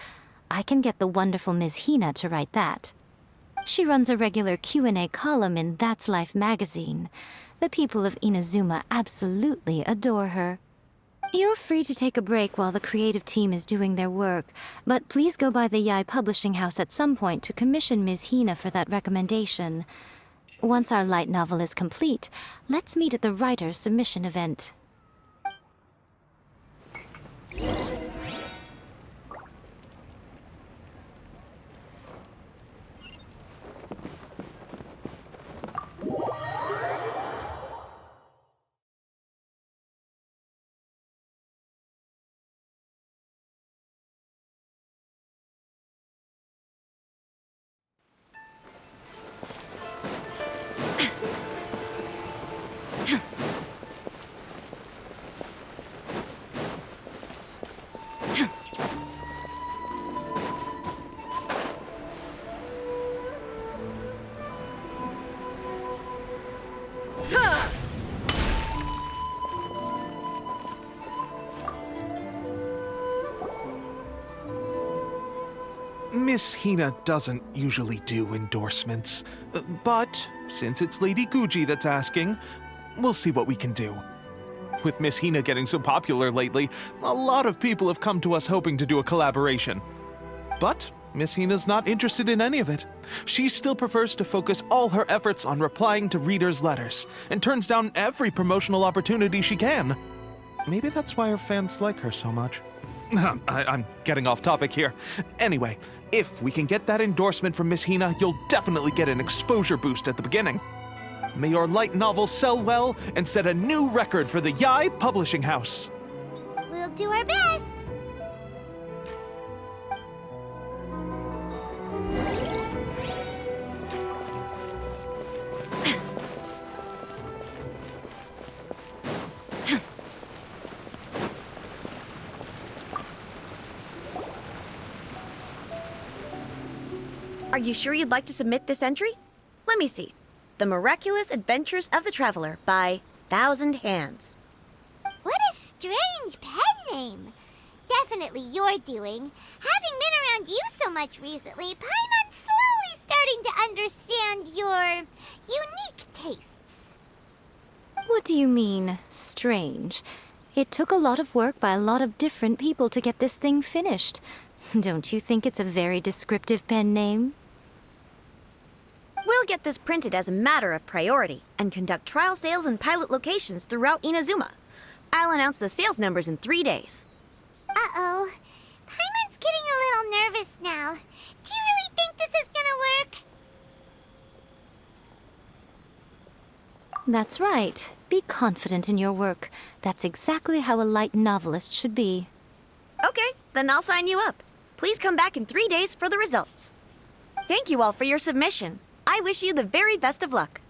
I can get the wonderful Ms. Hina to write that. She runs a regular Q&A column in That's Life magazine. The people of Inazuma absolutely adore her. You're free to take a break while the creative team is doing their work, but please go by the Yai Publishing House at some point to commission Ms. Hina for that recommendation. Once our light novel is complete, let's meet at the writer's submission event. Miss Hina doesn't usually do endorsements, but since it's Lady Guji that's asking, we'll see what we can do. With Miss Hina getting so popular lately, a lot of people have come to us hoping to do a collaboration. But Miss Hina's not interested in any of it. She still prefers to focus all her efforts on replying to readers' letters, and turns down every promotional opportunity she can. Maybe that's why her fans like her so much. I'm getting off topic here. Anyway, if we can get that endorsement from Miss Hina, you'll definitely get an exposure boost at the beginning. May your light novel sell well and set a new record for the Yai Publishing House. We'll do our best. Are you sure you'd like to submit this entry? Let me see. The Miraculous Adventures of the Traveler by Thousand Hands. What a strange pen name. Definitely your doing. Having been around you so much recently, Paimon's slowly starting to understand your unique tastes. What do you mean, strange? It took a lot of work by a lot of different people to get this thing finished. Don't you think it's a very descriptive pen name? We'll get this printed as a matter of priority and conduct trial sales in pilot locations throughout Inazuma. I'll announce the sales numbers in 3 days. Uh-oh. Paimon's getting a little nervous now. Do you really think this is gonna work? That's right. Be confident in your work. That's exactly how a light novelist should be. Okay, then I'll sign you up. Please come back in 3 days for the results. Thank you all for your submission. I wish you the very best of luck.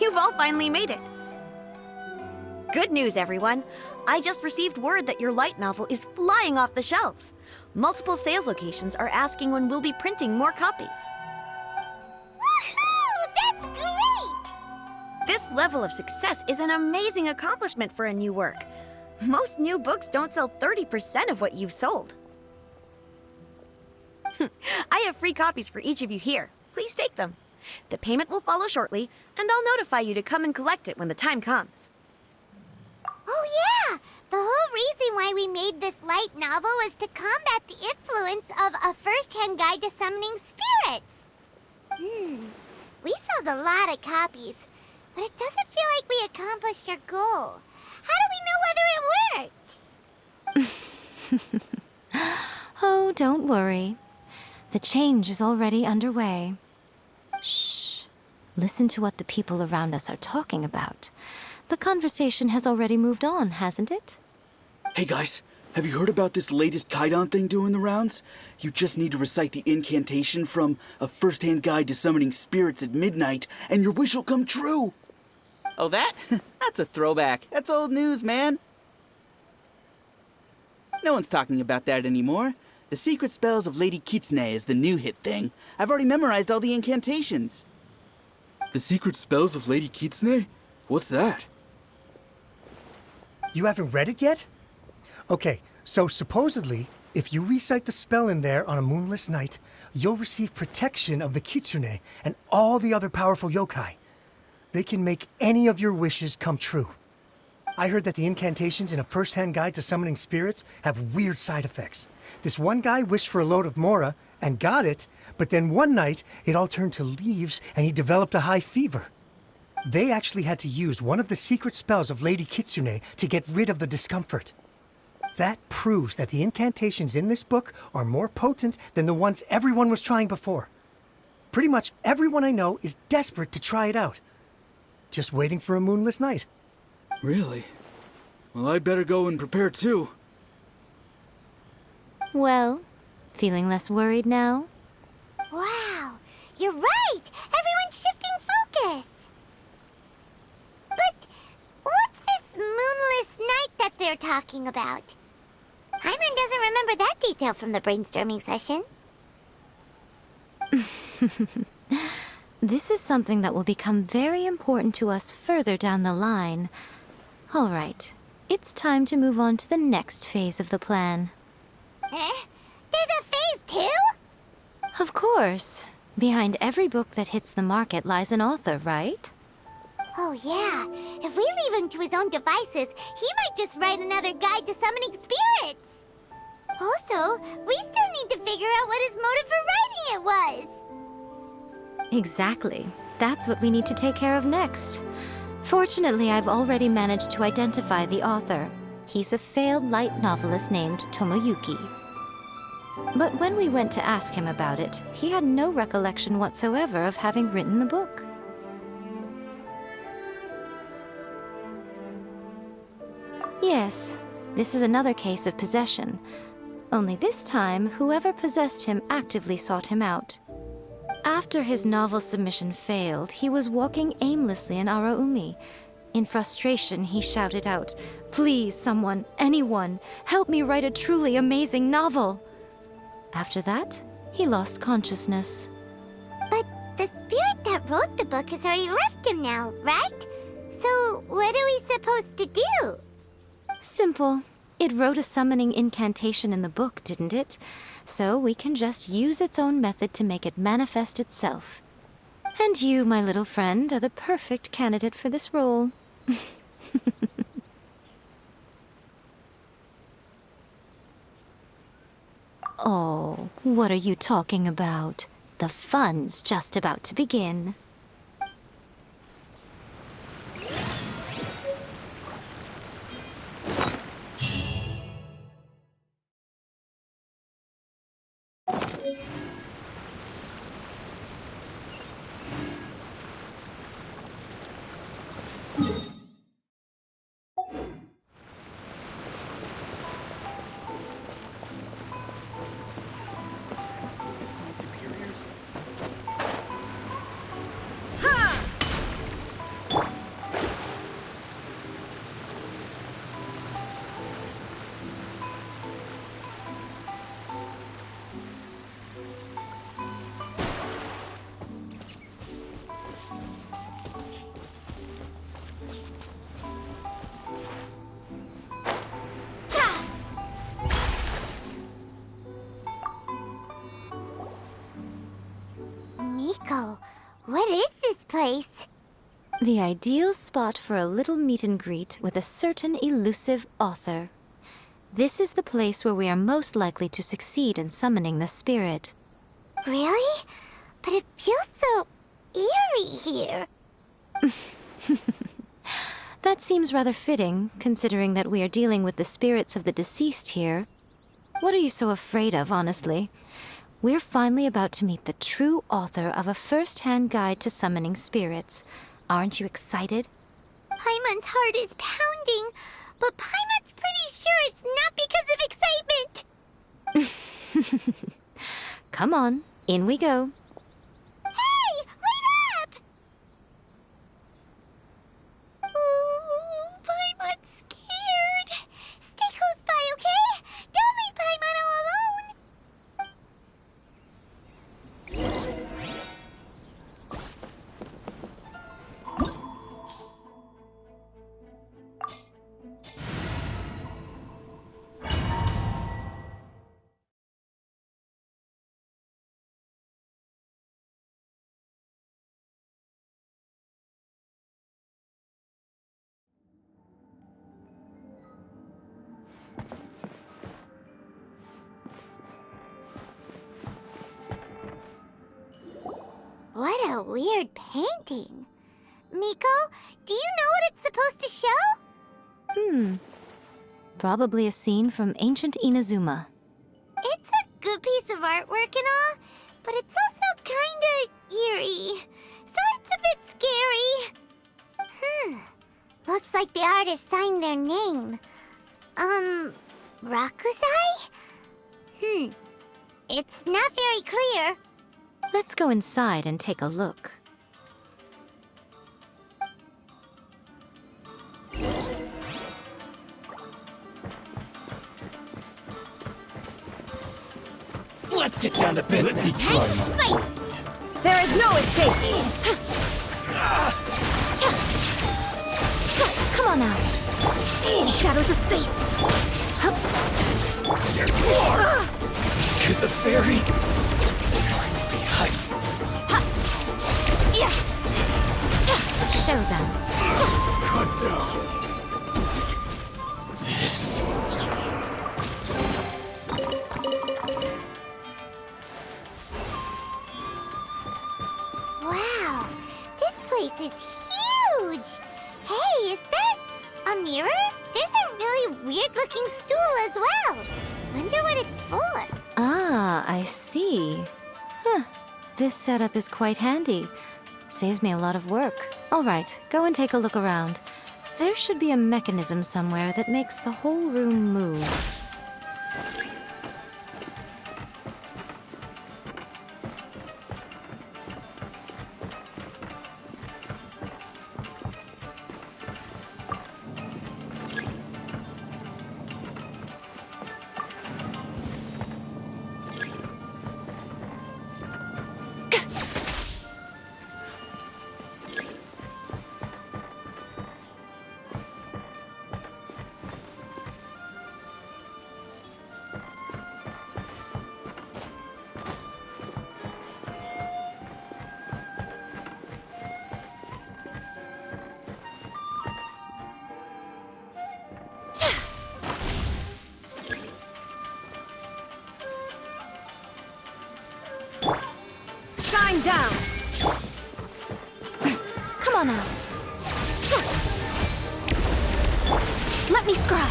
You've all finally made it. Good news, everyone. I just received word that your light novel is flying off the shelves. Multiple sales locations are asking when we'll be printing more copies. Woohoo! That's great! This level of success is an amazing accomplishment for a new work. Most new books don't sell 30% of what you've sold. I have free copies for each of you here. Please take them. The payment will follow shortly, and I'll notify you to come and collect it when the time comes. Oh yeah! The whole reason why we made this light novel was to combat the influence of a first-hand guide to summoning spirits. We sold a lot of copies, but it doesn't feel like we accomplished our goal. How do we know whether it worked? Oh, don't worry. The change is already underway. Shh. Listen to what the people around us are talking about. The conversation has already moved on, hasn't it? Hey guys, have you heard about this latest Kaidan thing doing the rounds? You just need to recite the incantation from A First-Hand Guide to Summoning Spirits at Midnight, and your wish will come true! Oh, that? That's a throwback. That's old news, man. No one's talking about that anymore. The Secret Spells of Lady Kitsune is the new hit thing. I've already memorized all the incantations. The Secret Spells of Lady Kitsune? What's that? You haven't read it yet? Okay, so supposedly, if you recite the spell in there on a moonless night, you'll receive protection of the Kitsune and all the other powerful yokai. They can make any of your wishes come true. I heard that the incantations in A First-Hand Guide to Summoning Spirits have weird side effects. This one guy wished for a load of mora and got it, but then one night it all turned to leaves and he developed a high fever. They actually had to use one of the secret spells of Lady Kitsune to get rid of the discomfort. That proves that the incantations in this book are more potent than the ones everyone was trying before. Pretty much everyone I know is desperate to try it out. Just waiting for a moonless night. Really? Well, I'd better go and prepare too. Well, feeling less worried now? Wow, you're right! Everyone's shifting focus! But what's this moonless night that they're talking about? Paimon doesn't remember that detail from the brainstorming session. This is something that will become very important to us further down the line. All right, it's time to move on to the next phase of the plan. Eh? There's a phase 2? Of course. Behind every book that hits the market lies an author, right? Oh yeah, if we leave him to his own devices, he might just write another guide to summoning spirits. Also, we still need to figure out what his motive for writing it was. Exactly. That's what we need to take care of next. Fortunately, I've already managed to identify the author. He's a failed light novelist named Tomoyuki. But when we went to ask him about it, he had no recollection whatsoever of having written the book. Yes, This is another case of possession. Only this time, whoever possessed him actively sought him out. After his novel submission failed, he was walking aimlessly in Araumi. In frustration, he shouted out, "Please, someone, anyone, help me write a truly amazing novel!" After that, he lost consciousness. But the spirit that wrote the book has already left him now, right? So what are we supposed to do? Simple. It wrote a summoning incantation in the book, didn't it? So we can just use its own method to make it manifest itself. And you, my little friend, are the perfect candidate for this role. Oh, what are you talking about? The fun's just about to begin. Miko, what is this place? The ideal spot for a little meet and greet with a certain elusive author. This is the place where we are most likely to succeed in summoning the spirit. Really? But it feels so eerie here. That seems rather fitting, considering that we are dealing with the spirits of the deceased here. What are you so afraid of, honestly? We're finally about to meet the true author of a first-hand guide to summoning spirits. Aren't you excited? Paimon's heart is pounding, but Paimon's pretty sure it's not because of excitement. Come on, in we go. Hey, wait up! Ooh, Paimon's scared. Stay close by, okay? Don't leave Paimon all alone. What a weird painting. Miko, do you know what it's supposed to show? Probably a scene from ancient Inazuma. It's a good piece of artwork and all, but it's also kinda eerie. So it's a bit scary. Looks like the artist signed their name. Rakusai? It's not very clear. Let's go inside and take a look. Let's get down to business. Spice! There is no escape! Come on now. Shadows of fate! To the ferry. Show them. This. Wow, this place is huge! Hey, is that a mirror? There's a really weird-looking stool as well. Wonder what it's for. Ah, I see. This setup is quite handy. Saves me a lot of work. All right, go and take a look around. There should be a mechanism somewhere that makes the whole room move. Shine down! Come on out. Let me scry.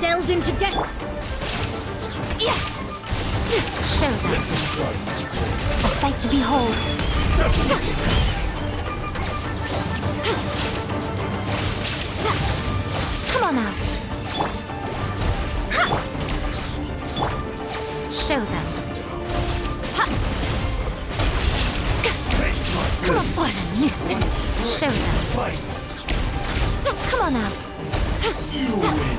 Delve into death. Show them. A sight to behold. Come on out. Show them. Come on, what a nuisance. Show them. Come on out. You win.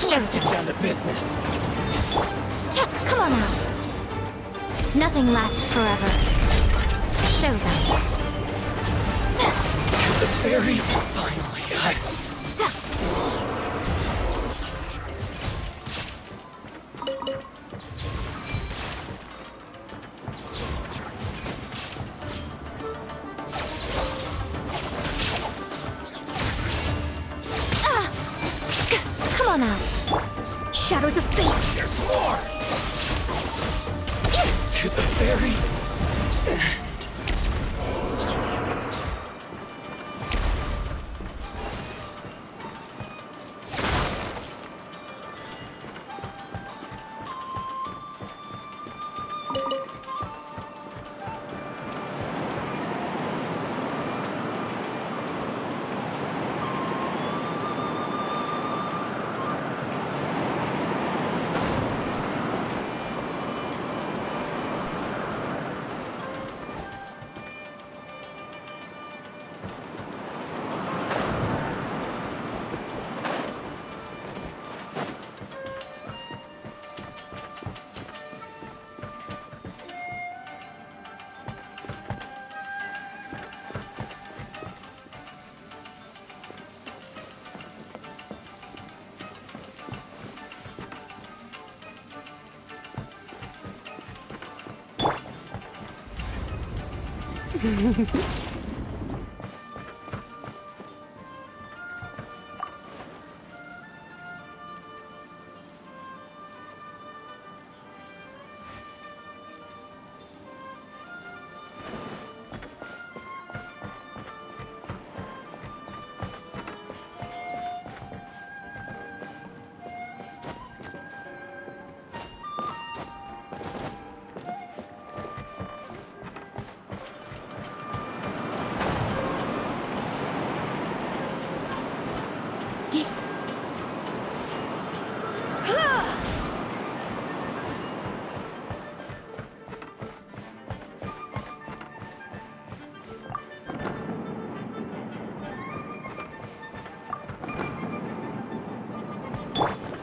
Let's get down to business. Come on out. Nothing lasts forever. Show them. The fairy. Finally, Come on out. Shadows of fate. There's more. To the fairy.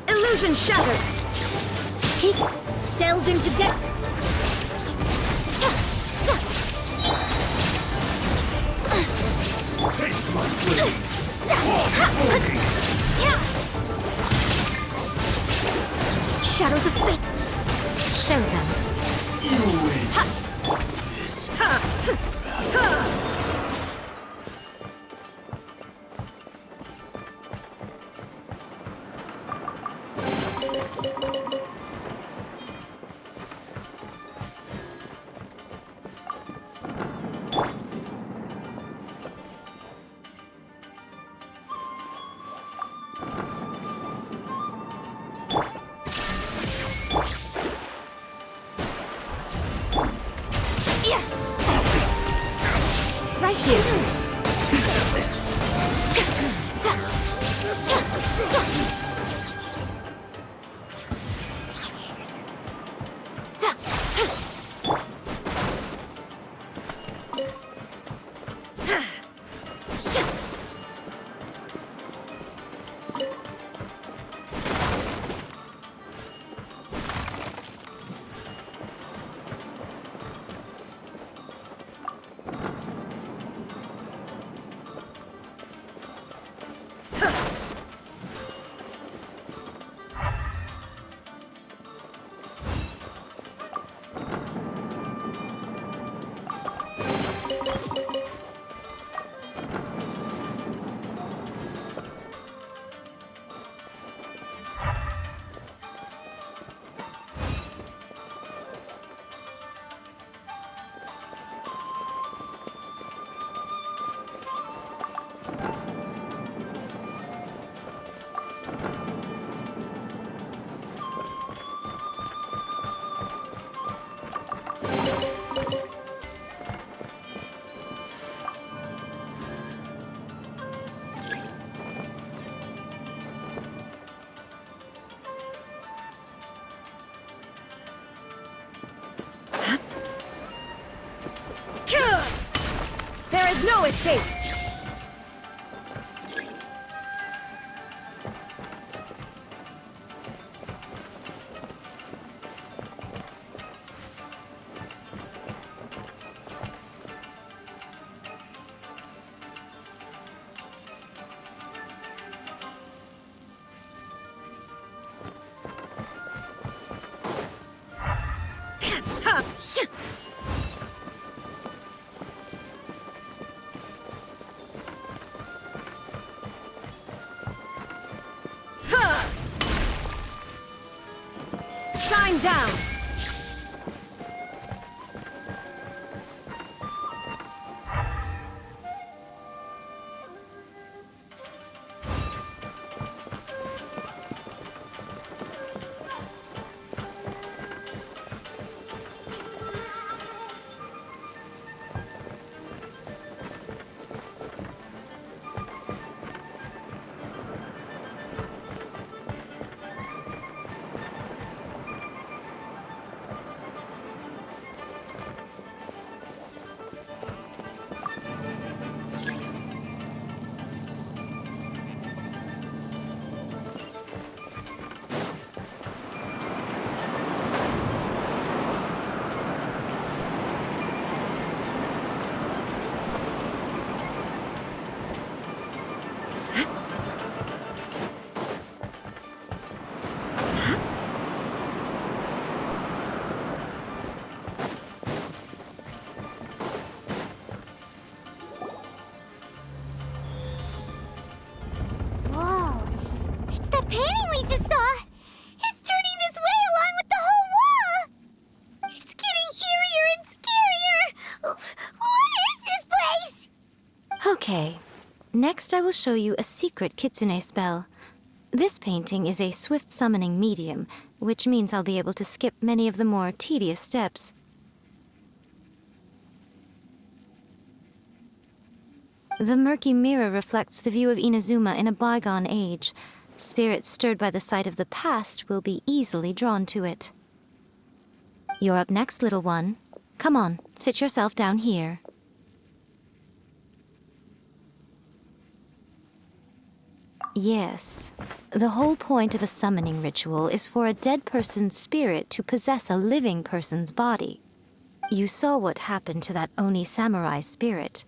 Illusion shattered. Delve into death. Taste my blade. Fall before me. Right here. There is no escape! Shine down! Whoa. It's the painting we just saw. It's turning this way along with the whole wall. It's getting eerier and scarier. What is this place? Okay. Next, I will show you a secret kitsune spell. This painting is a swift summoning medium, which means I'll be able to skip many of the more tedious steps. The murky mirror reflects the view of Inazuma in a bygone age. Spirits stirred by the sight of the past will be easily drawn to it. You're up next, little one. Come on, sit yourself down here. Yes. The whole point of a summoning ritual is for a dead person's spirit to possess a living person's body. You saw what happened to that Oni samurai spirit.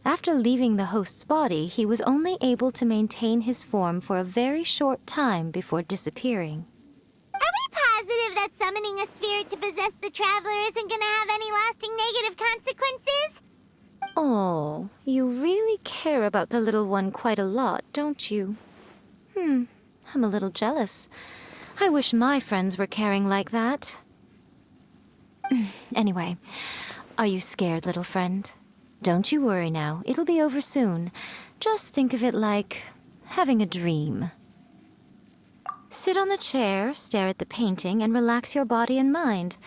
After leaving the host's body, he was only able to maintain his form for a very short time before disappearing. Are we positive that summoning a spirit to possess the traveler isn't gonna have any lasting negative consequences? Oh, you really care about the little one quite a lot, don't you? I'm a little jealous. I wish my friends were caring like that. Anyway, are you scared, little friend? Don't you worry now, it'll be over soon. Just think of it like having a dream. Sit on the chair, stare at the painting, and relax your body and mind.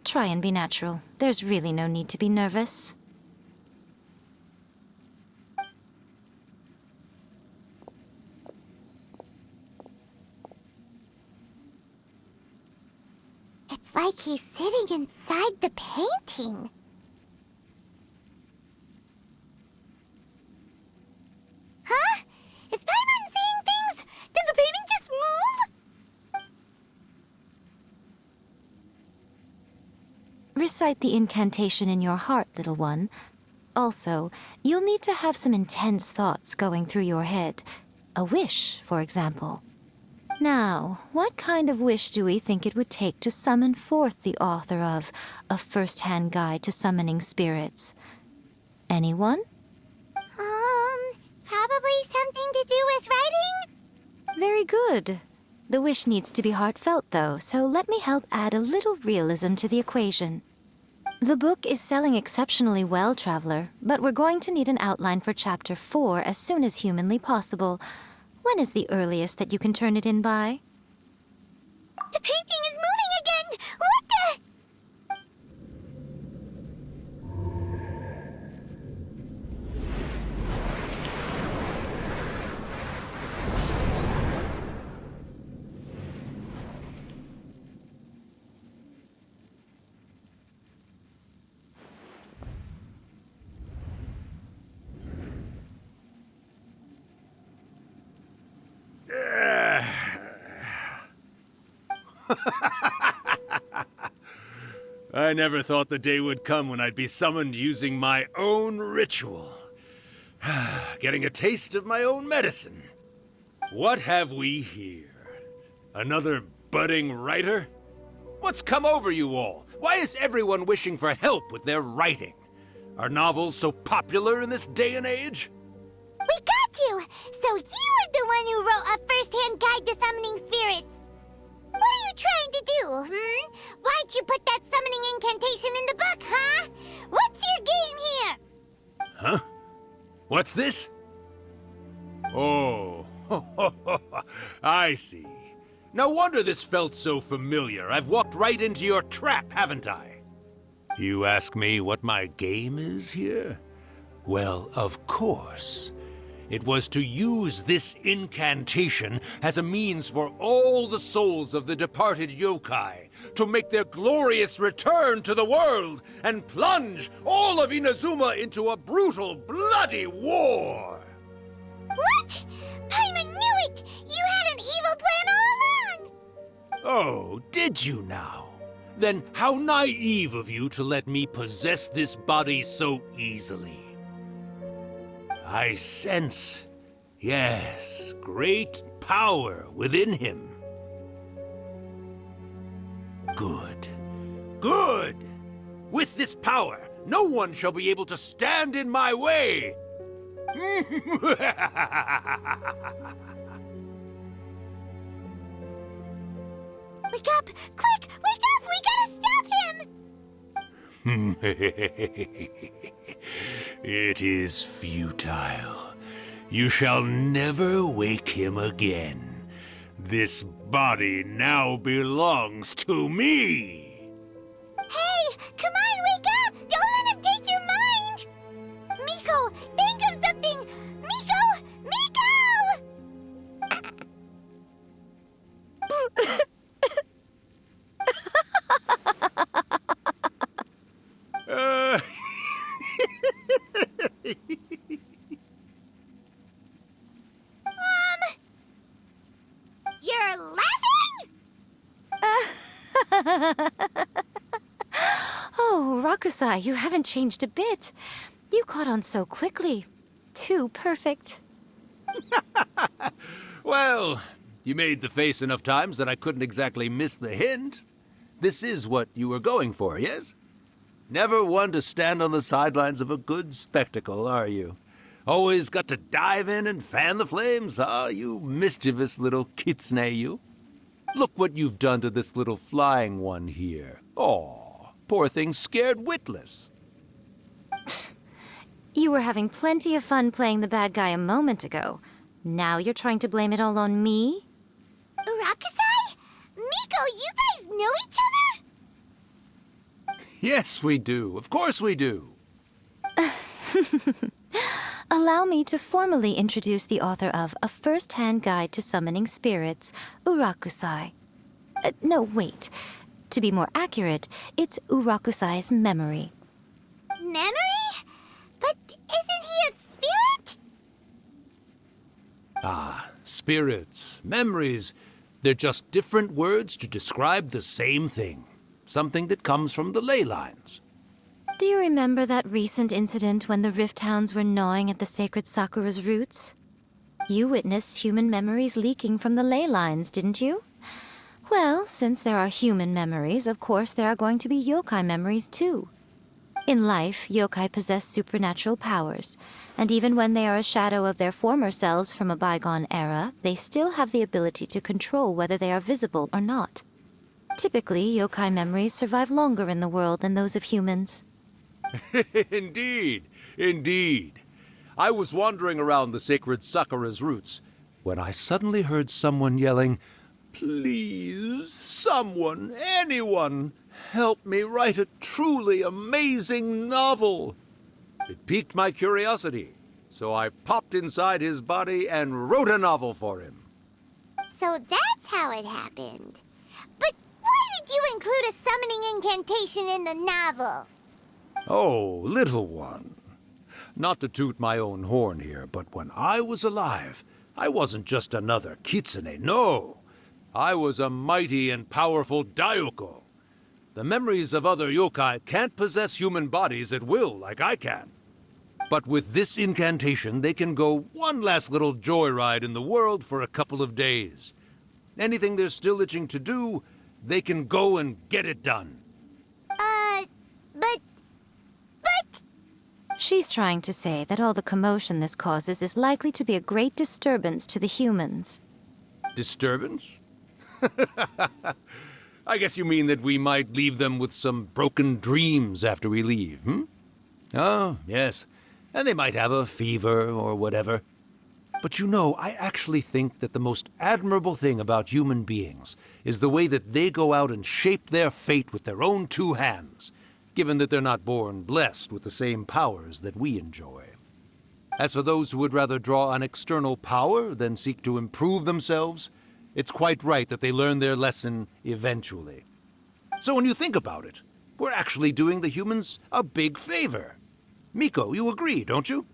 Try and be natural. There's really no need to be nervous. It's like he's sitting inside the painting. Huh? Is Paimon seeing things? Did the painting just move? Recite the incantation in your heart, little one. Also, you'll need to have some intense thoughts going through your head. A wish, for example. Now, what kind of wish do we think it would take to summon forth the author of A First-Hand Guide to Summoning Spirits? Anyone? Probably something to do with writing? Very good. The wish needs to be heartfelt, though, so let me help add a little realism to the equation. The book is selling exceptionally well, Traveler, but we're going to need an outline for Chapter 4 as soon as humanly possible. When is the earliest that you can turn it in by? The painting is moving again! What the? I never thought the day would come when I'd be summoned using my own ritual. Getting a taste of my own medicine. What have we here? Another budding writer? What's come over you all? Why is everyone wishing for help with their writing? Are novels so popular in this day and age? We got you! So you are the one who wrote A First-Hand Guide to Summoning Spirits. What are you trying to do, Why'd you put that summoning incantation in the book, huh? What's your game here? Huh? What's this? Oh, I see. No wonder this felt so familiar. I've walked right into your trap, haven't I? You ask me what my game is here? Well, of course. It was to use this incantation as a means for all the souls of the departed yokai to make their glorious return to the world and plunge all of Inazuma into a brutal, bloody war! What? Paimon knew it! You had an evil plan all along! Oh, did you now? Then how naive of you to let me possess this body so easily. I sense, yes, great power within him. Good. Good! With this power, no one shall be able to stand in my way! Wake up! Quick! Wake up! We gotta stop him! It is futile. You shall never wake him again. This body now belongs to me! Hey! Come on, wake up! Don't let him take your mind! Miko, think of something! Miko! Miko! You're laughing? Oh, Rakusai, you haven't changed a bit. You caught on so quickly. Too perfect. Well, You made the face enough times that I couldn't exactly miss the hint. This is what you were going for, yes? Never one to stand on the sidelines of a good spectacle, are you? Always got to dive in and fan the flames, you mischievous little kitsune, you. Look what you've done to this little flying one here. Oh, poor thing scared witless. You were having plenty of fun playing the bad guy a moment ago. Now you're trying to blame it all on me? Urakusai? Miko, you guys know each other? Yes, we do. Of course we do. Allow me to formally introduce the author of A First-Hand Guide to Summoning Spirits, Urakusai. No, wait. To be more accurate, it's Urakusai's memory. Memory? But isn't he a spirit? Ah, spirits, memories. They're just different words to describe the same thing. Something that comes from the ley lines. Do you remember that recent incident when the Rift Hounds were gnawing at the sacred Sakura's roots? You witnessed human memories leaking from the ley lines, didn't you? Well, since there are human memories, of course there are going to be yokai memories too. In life, yokai possess supernatural powers, and even when they are a shadow of their former selves from a bygone era, they still have the ability to control whether they are visible or not. Typically, yokai memories survive longer in the world than those of humans. Indeed, indeed. I was wandering around the sacred Sakura's roots when I suddenly heard someone yelling, "Please, someone, anyone, help me write a truly amazing novel." It piqued my curiosity, so I popped inside his body and wrote a novel for him. So that's how it happened. But why did you include a summoning incantation in the novel? Oh, little one. Not to toot my own horn here, but when I was alive, I wasn't just another kitsune, no. I was a mighty and powerful daioko. The memories of other yokai can't possess human bodies at will like I can. But with this incantation, they can go one last little joyride in the world for a couple of days. Anything they're still itching to do, they can go and get it done. But... She's trying to say that all the commotion this causes is likely to be a great disturbance to the humans. Disturbance? I guess you mean that we might leave them with some broken dreams after we leave, hmm? Oh, yes. And they might have a fever or whatever. But you know, I actually think that the most admirable thing about human beings is the way that they go out and shape their fate with their own two hands, given that they're not born blessed with the same powers that we enjoy. As for those who would rather draw on external power than seek to improve themselves, it's quite right that they learn their lesson eventually. So when you think about it, we're actually doing the humans a big favor. Miko, you agree, don't you?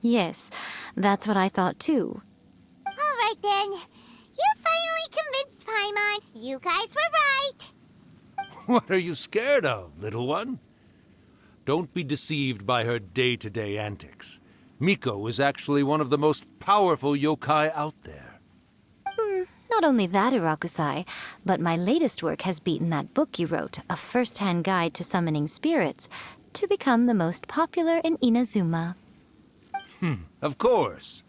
Yes, that's what I thought too. All right then. You finally convinced Paimon. You guys were right. What are you scared of, little one? Don't be deceived by her day-to-day antics. Miko is actually one of the most powerful yokai out there. Not only that, Urakusai, but my latest work has beaten that book you wrote, A First-Hand Guide to Summoning Spirits, to become the most popular in Inazuma. Of course.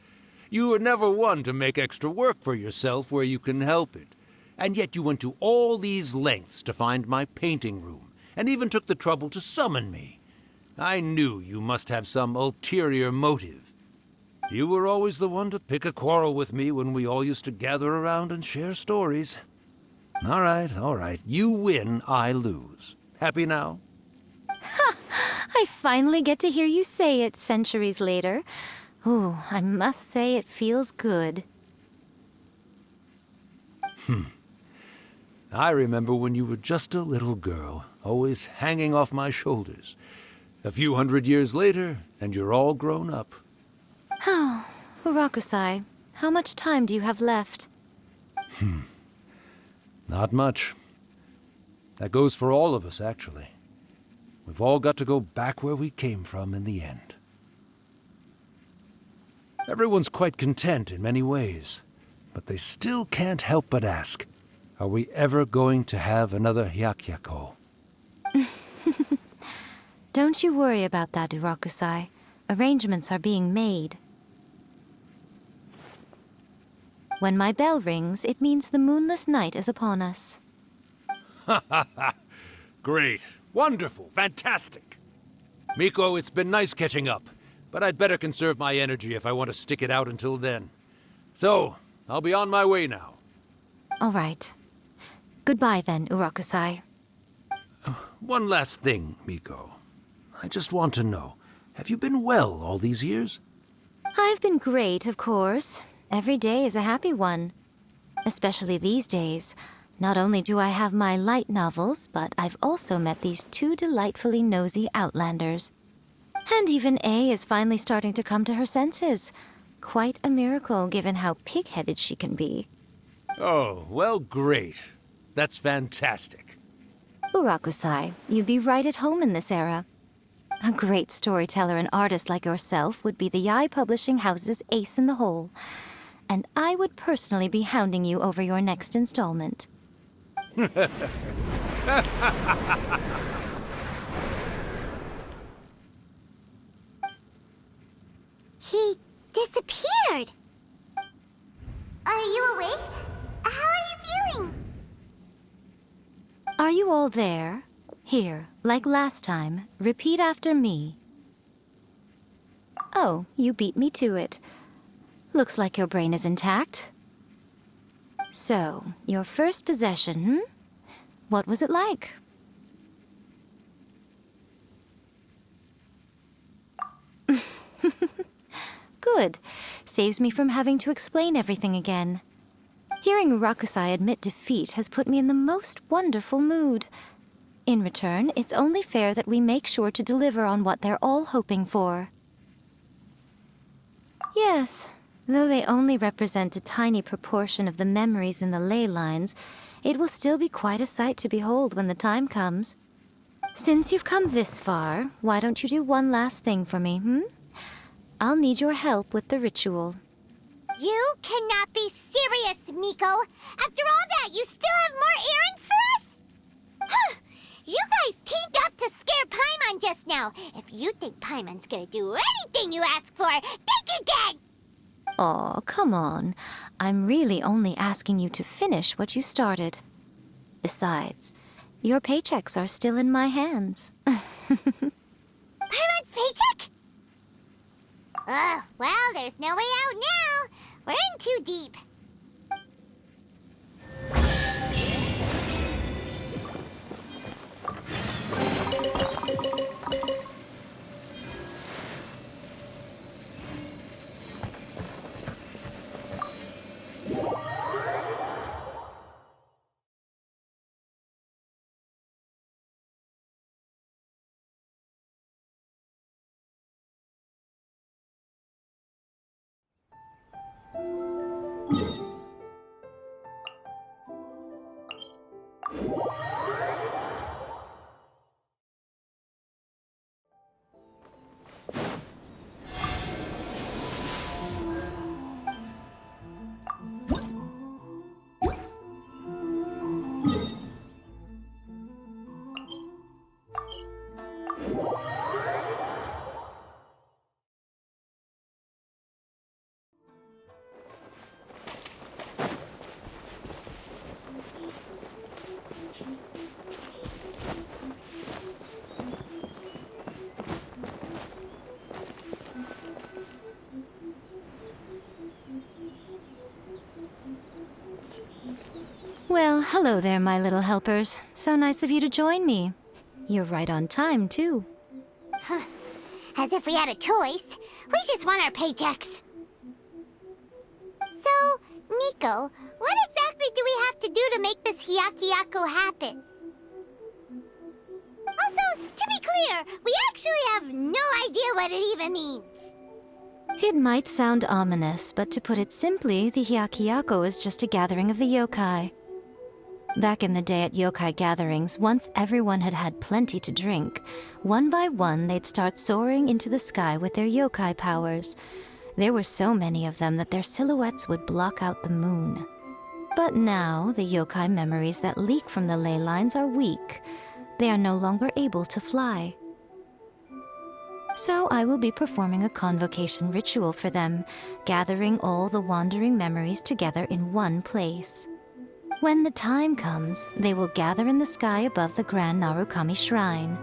You were never one to make extra work for yourself where you can help it. And yet you went to all these lengths to find my painting room, and even took the trouble to summon me. I knew you must have some ulterior motive. You were always the one to pick a quarrel with me when we all used to gather around and share stories. All right. You win, I lose. Happy now? I finally get to hear you say it centuries later. Ooh, I must say it feels good. I remember when you were just a little girl, always hanging off my shoulders. A few hundred years later, and you're all grown up. Oh, Urakusai, how much time do you have left? Not much. That goes for all of us, actually. We've all got to go back where we came from in the end. Everyone's quite content in many ways, but they still can't help but ask, are we ever going to have another Hyakyako? Don't you worry about that, Urakusai. Arrangements are being made. When my bell rings, it means the moonless night is upon us. Great. Wonderful. Fantastic. Miko, it's been nice catching up, but I'd better conserve my energy if I want to stick it out until then. So, I'll be on my way now. All right. Goodbye then, Urakusai. One last thing, Miko. I just want to know, have you been well all these years? I've been great, of course. Every day is a happy one. Especially these days. Not only do I have my light novels, but I've also met these two delightfully nosy outlanders. And even A is finally starting to come to her senses. Quite a miracle, given how pig-headed she can be. Oh, well, great. That's fantastic. Urakusai, you'd be right at home in this era. A great storyteller and artist like yourself would be the Yae Publishing House's ace in the hole. And I would personally be hounding you over your next installment. He disappeared. Are you awake? How are you feeling? Are you all there? Here, like last time, repeat after me. Oh, you beat me to it. Looks like your brain is intact. So, your first possession, What was it like? Good. Saves me from having to explain everything again. Hearing Urakusai admit defeat has put me in the most wonderful mood. In return, it's only fair that we make sure to deliver on what they're all hoping for. Yes, though they only represent a tiny proportion of the memories in the ley lines, it will still be quite a sight to behold when the time comes. Since you've come this far, why don't you do one last thing for me, I'll need your help with the ritual. You cannot be serious, Miko. After all that, you still have more errands for us? Huh. You guys teamed up to scare Paimon just now. If you think Paimon's gonna do anything you ask for, think again! Aw, come on. I'm really only asking you to finish what you started. Besides, your paychecks are still in my hands. Paimon's paycheck? Well, there's no way out now. We're in too deep. Well, hello there, my little helpers. So nice of you to join me. You're right on time, too. As if we had a choice. We just want our paychecks. So, Miko, what exactly do we have to do to make this Hyakyako happen? Also, to be clear, we actually have no idea what it even means. It might sound ominous, but to put it simply, the Hyakyako is just a gathering of the yokai. Back in the day at yokai gatherings, once everyone had had plenty to drink, one by one they'd start soaring into the sky with their yokai powers. There were so many of them that their silhouettes would block out the moon. But now, the yokai memories that leak from the ley lines are weak. They are no longer able to fly. So I will be performing a convocation ritual for them, gathering all the wandering memories together in one place. When the time comes, they will gather in the sky above the Grand Narukami Shrine.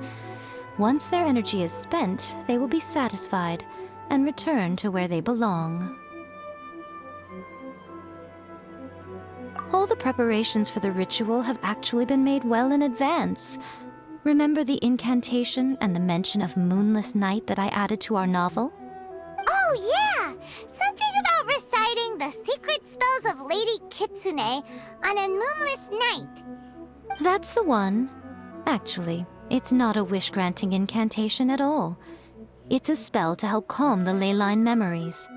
Once their energy is spent, they will be satisfied and return to where they belong. All the preparations for the ritual have actually been made well in advance. Remember the incantation and the mention of moonless night that I added to our novel? Oh, yeah! Something about reciting the secret spells of Lady Kitsune on a moonless night. That's the one. Actually, it's not a wish-granting incantation at all. It's a spell to help calm the ley line memories.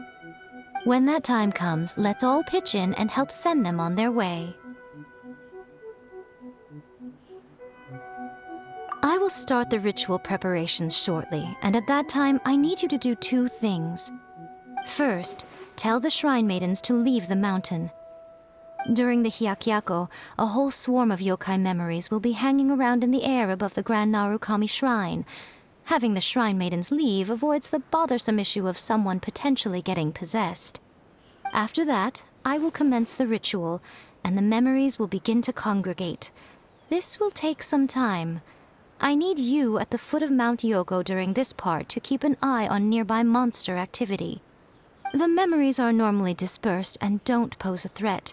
When that time comes, let's all pitch in and help send them on their way. I will start the ritual preparations shortly, and at that time, I need you to do 2 things. First, tell the shrine maidens to leave the mountain. During the Hyakyako, a whole swarm of yokai memories will be hanging around in the air above the Grand Narukami Shrine. Having the shrine maidens leave avoids the bothersome issue of someone potentially getting possessed. After that, I will commence the ritual, and the memories will begin to congregate. This will take some time. I need you at the foot of Mount Yogo during this part to keep an eye on nearby monster activity. The memories are normally dispersed and don't pose a threat,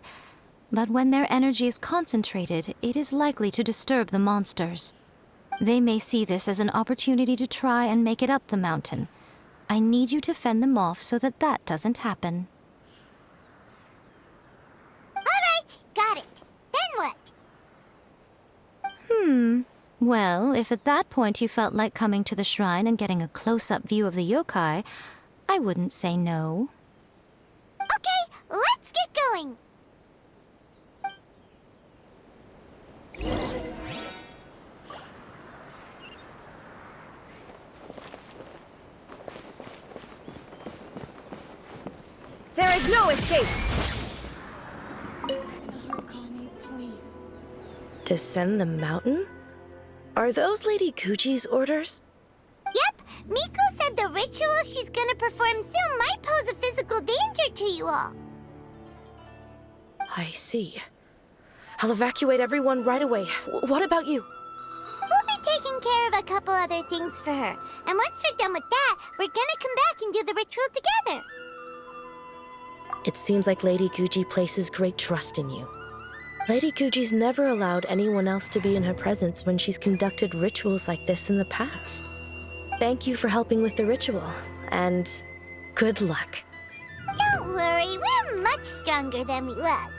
but when their energy is concentrated, it is likely to disturb the monsters. They may see this as an opportunity to try and make it up the mountain. I need you to fend them off so that that doesn't happen. All right, got it. Then what? Well, if at that point you felt like coming to the shrine and getting a close-up view of the yokai, I wouldn't say no. Okay, let's get going. There is no escape! Narukami, please. Descend the mountain? Are those Lady Kuji's orders? Yep, Miko said the ritual she's gonna perform soon might pose a physical danger to you all. I see. I'll evacuate everyone right away. What about you? We'll be taking care of a couple other things for her. And once we're done with that, we're gonna come back and do the ritual together. It seems like Lady Kuji places great trust in you. Lady Kuji's never allowed anyone else to be in her presence when she's conducted rituals like this in the past. Thank you for helping with the ritual, and good luck. Don't worry, we're much stronger than we look.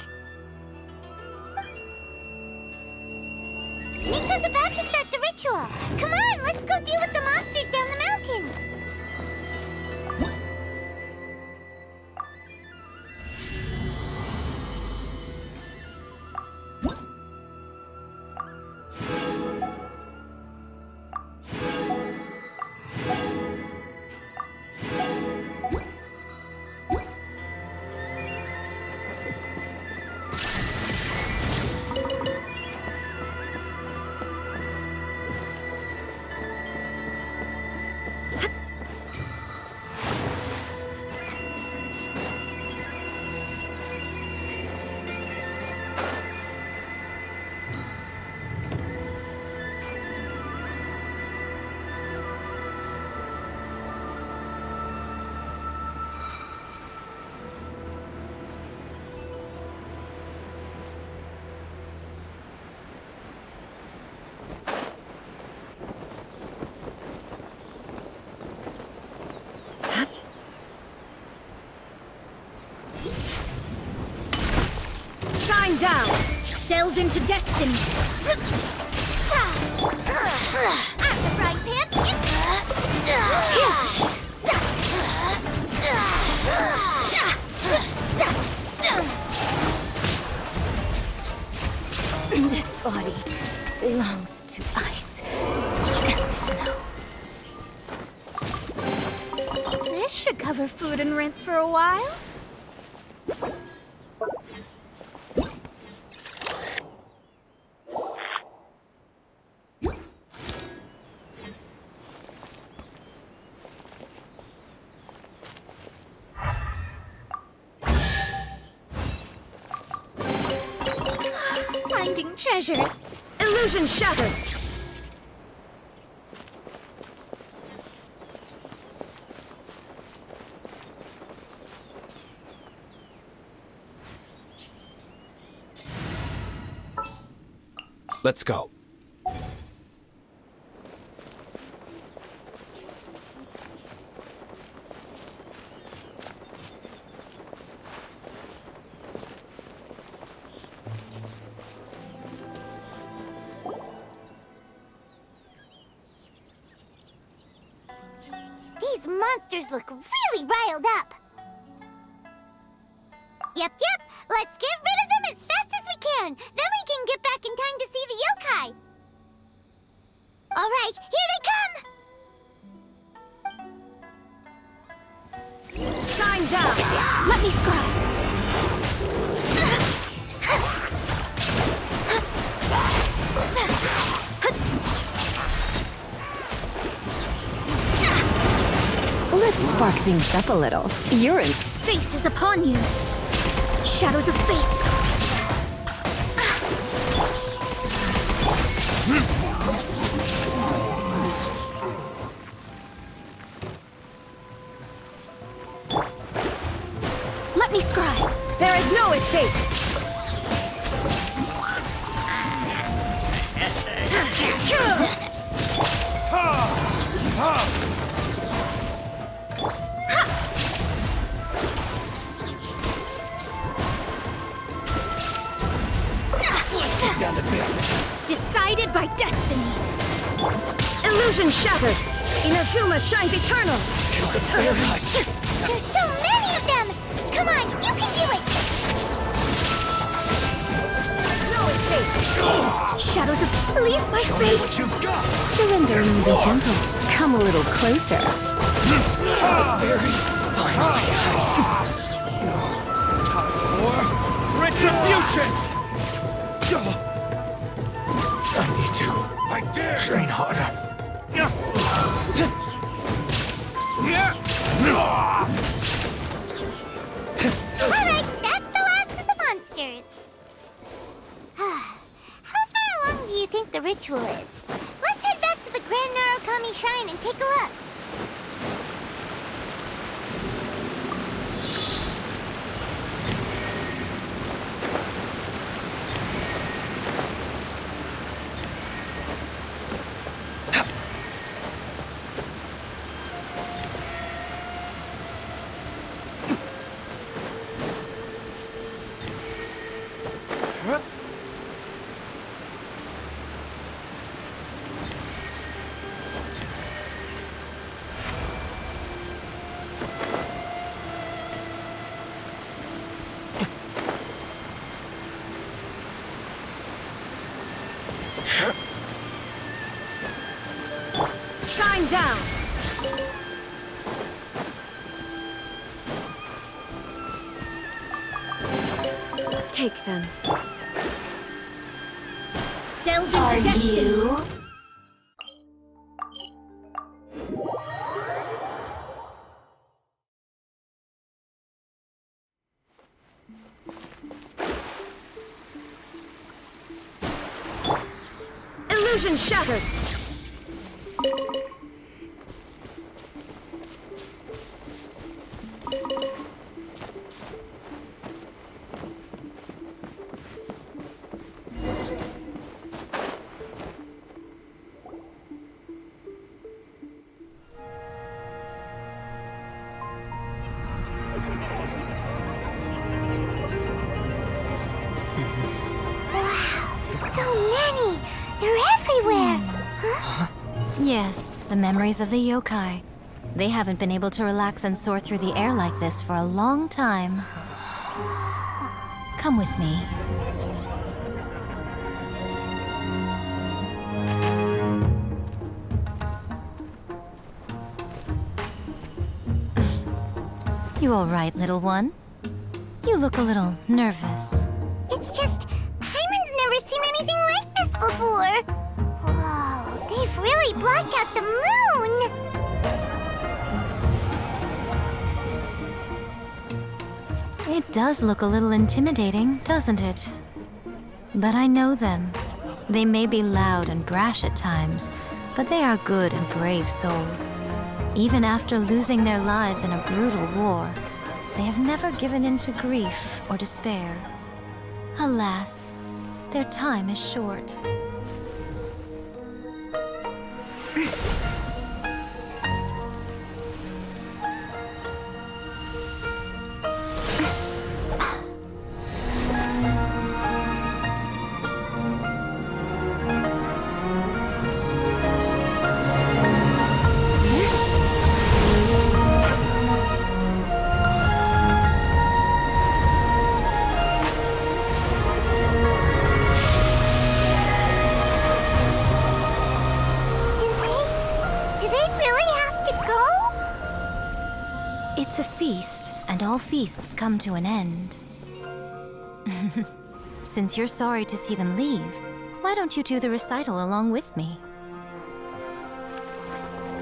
Miko's about to start the ritual. Come on, let's go deal with the monsters down the mountain. Shine down! Delve into destiny! At the frying pan! This body belongs to ice and snow. This should cover food and rent for a while. Finding treasures. Illusion shattered! Let's go. These monsters look really riled up. Yep. Let's get rid of them as fast as we can. Then we can get back in time to see the yokai. All right, here they come. Shine down! Let me scry. Let's spark things up a little. You're in. Fate is upon you. Shadows of fate. Let me scry. There is no escape! Down to business. Decided by destiny. Illusion shattered! Inazuma shines eternal! There's so many of them. Come on, you can do it. No escape! Shadows of... Leave my space. Surrender and be gentle. Come a little closer. Time for retribution! I need to train harder. All right, that's the last of the monsters. How far along do you think the ritual is? Let's head back to the Grand Narukami Shrine and take a look. Shine down! Take them. Delve into destiny. Illusion shattered! So many! They're everywhere! Huh? Yes, the memories of the yokai. They haven't been able to relax and soar through the air like this for a long time. Come with me. You all right, little one? You look a little nervous. It's just, Paimon's never seen anything like this before. Whoa, they've really blocked out the moon! It does look a little intimidating, doesn't it? But I know them. They may be loud and brash at times, but they are good and brave souls. Even after losing their lives in a brutal war, they have never given in to grief or despair. Alas, their time is short. Do they really have to go? It's a feast, and all feasts come to an end. Since you're sorry to see them leave, why don't you do the recital along with me?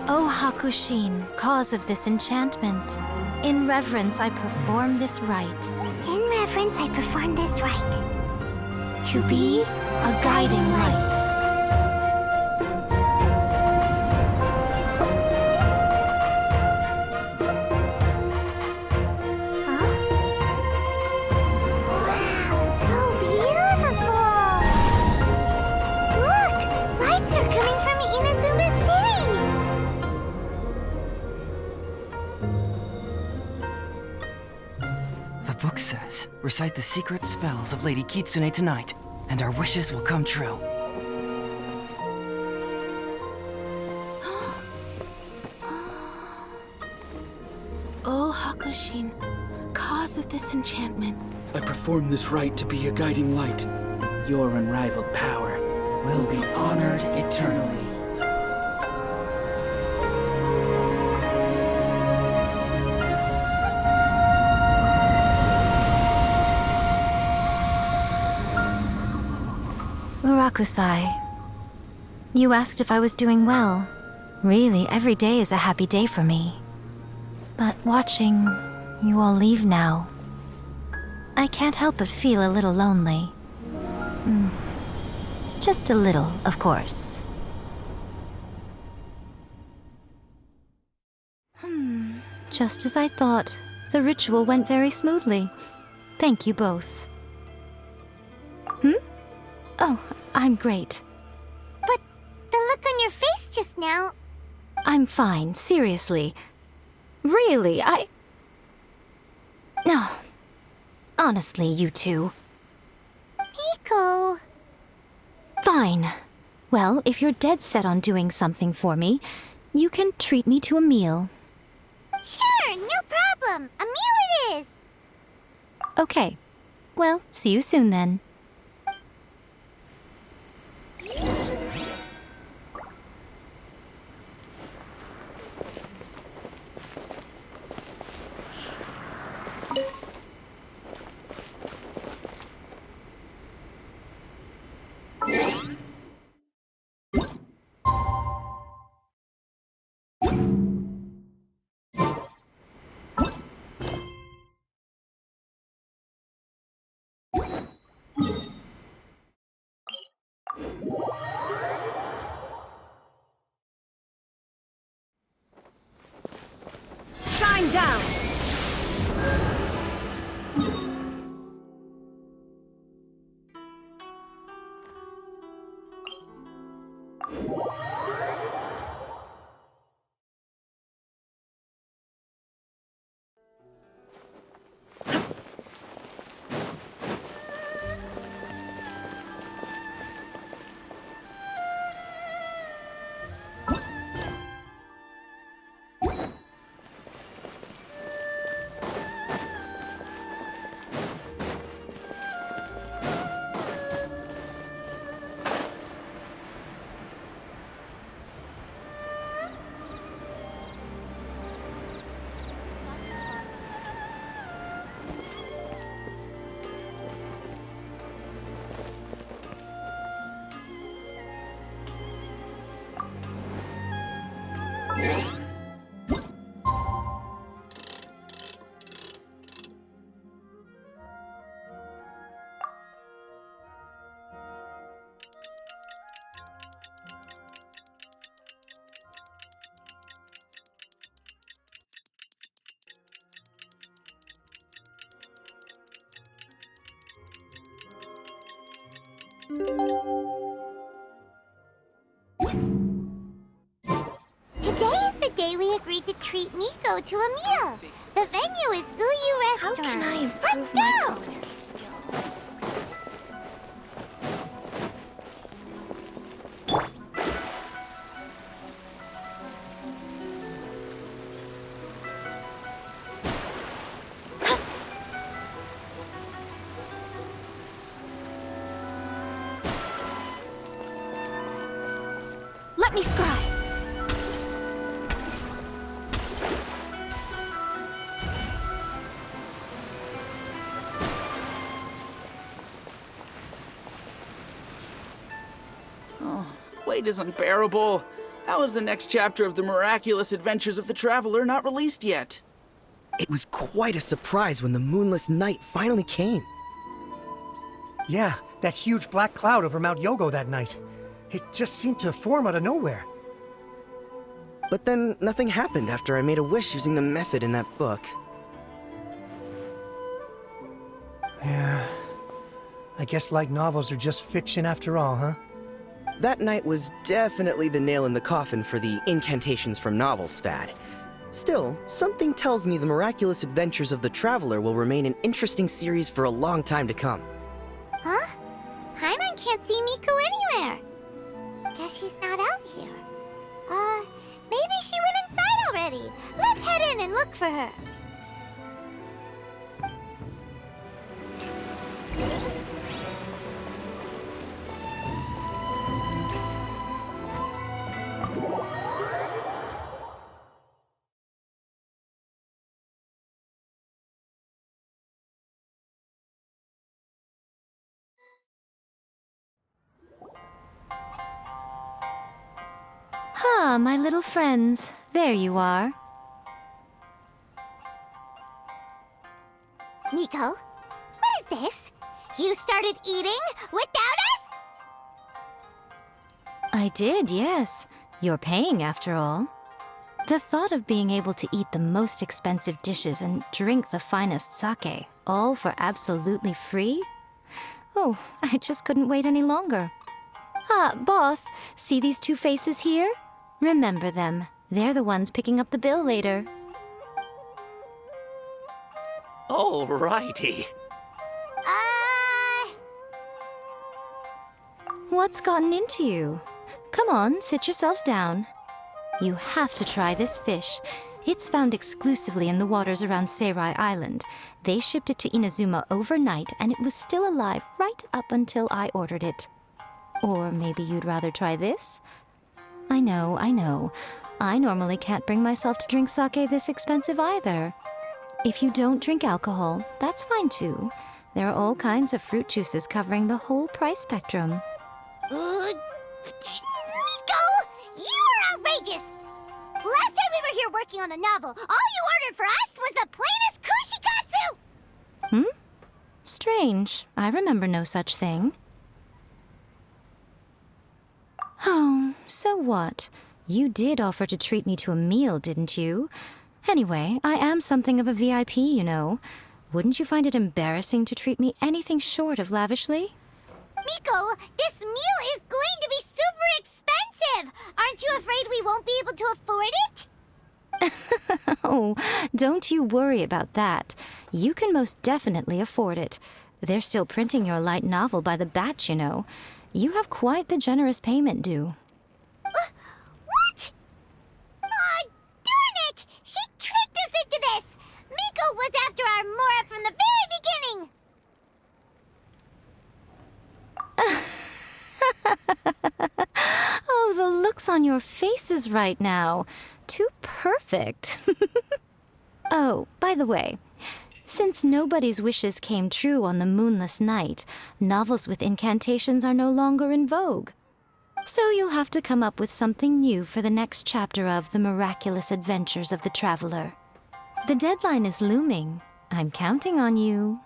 O Hakushin, cause of this enchantment, in reverence I perform this rite. In reverence, I perform this rite. To be a guiding light. The book says, recite the secret spells of Lady Kitsune tonight, and our wishes will come true. O Hakushin, cause of this enchantment. I perform this rite to be a guiding light. Your unrivaled power will be honored eternally. Murakusai, you asked if I was doing well. Really, every day is a happy day for me. But watching you all leave now, I can't help but feel a little lonely. Just a little, of course. Just as I thought, the ritual went very smoothly. Thank you both. Oh, I'm great. But the look on your face just now... I'm fine, seriously. Really, No. Honestly, you two. Miko... Fine. Well, if you're dead set on doing something for me, you can treat me to a meal. Sure, no problem. A meal it is. Okay. Well, see you soon then. Shine down! Today is the day we agreed to treat Miko to a meal. The venue is Uyu Restaurant. How can I improve Let's my go! culinary skills? Let me scry. Wait is unbearable. How is the next chapter of the miraculous adventures of the Traveler not released yet? It was quite a surprise when the moonless night finally came. Yeah, that huge black cloud over Mount Yogo that night. It just seemed to form out of nowhere. But then nothing happened after I made a wish using the method in that book. Yeah. I guess light novels are just fiction after all, huh? That night was definitely the nail in the coffin for the incantations from novels fad. Still, something tells me the miraculous adventures of the Traveler will remain an interesting series for a long time to come. Huh? Paimon can't see Miko anywhere. Guess she's not out here. Maybe she went inside already. Let's head in and look for her. Ah, my little friends. There you are. Miko, what is this? You started eating without us? I did, yes. You're paying, after all. The thought of being able to eat the most expensive dishes and drink the finest sake, all for absolutely free? Oh, I just couldn't wait any longer. Ah, boss, see these two faces here? Remember them. They're the ones picking up the bill later. Alrighty. What's gotten into you? Come on, sit yourselves down. You have to try this fish. It's found exclusively in the waters around Seirai Island. They shipped it to Inazuma overnight, and it was still alive right up until I ordered it. Or maybe you'd rather try this? I know. I normally can't bring myself to drink sake this expensive either. If you don't drink alcohol, that's fine too. There are all kinds of fruit juices covering the whole price spectrum. Miko! You are outrageous! Last time we were here working on the novel, all you ordered for us was the plainest kushikatsu! Strange. I remember no such thing. Oh, so what? You did offer to treat me to a meal, didn't you? Anyway, I am something of a VIP, you know. Wouldn't you find it embarrassing to treat me anything short of lavishly? Miko, this meal is going to be super expensive! Aren't you afraid we won't be able to afford it? Oh, don't you worry about that. You can most definitely afford it. They're still printing your light novel by the batch, you know. You have quite the generous payment due. What? Aw, darn it! She tricked us into this! Miko was after our Mora from the very beginning! Oh, the looks on your faces right now. Too perfect. Oh, by the way, since nobody's wishes came true on the moonless night, novels with incantations are no longer in vogue. So you'll have to come up with something new for the next chapter of The Miraculous Adventures of the Traveler. The deadline is looming. I'm counting on you.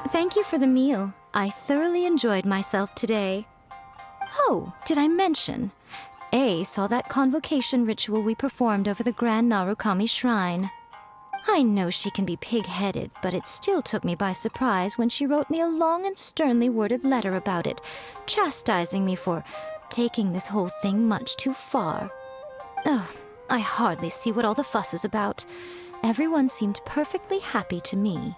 Thank you for the meal. I thoroughly enjoyed myself today. Oh, did I mention? A saw that convocation ritual we performed over the Grand Narukami Shrine. I know she can be pig-headed, but it still took me by surprise when she wrote me a long and sternly worded letter about it, chastising me for taking this whole thing much too far. Oh, I hardly see what all the fuss is about. Everyone seemed perfectly happy to me.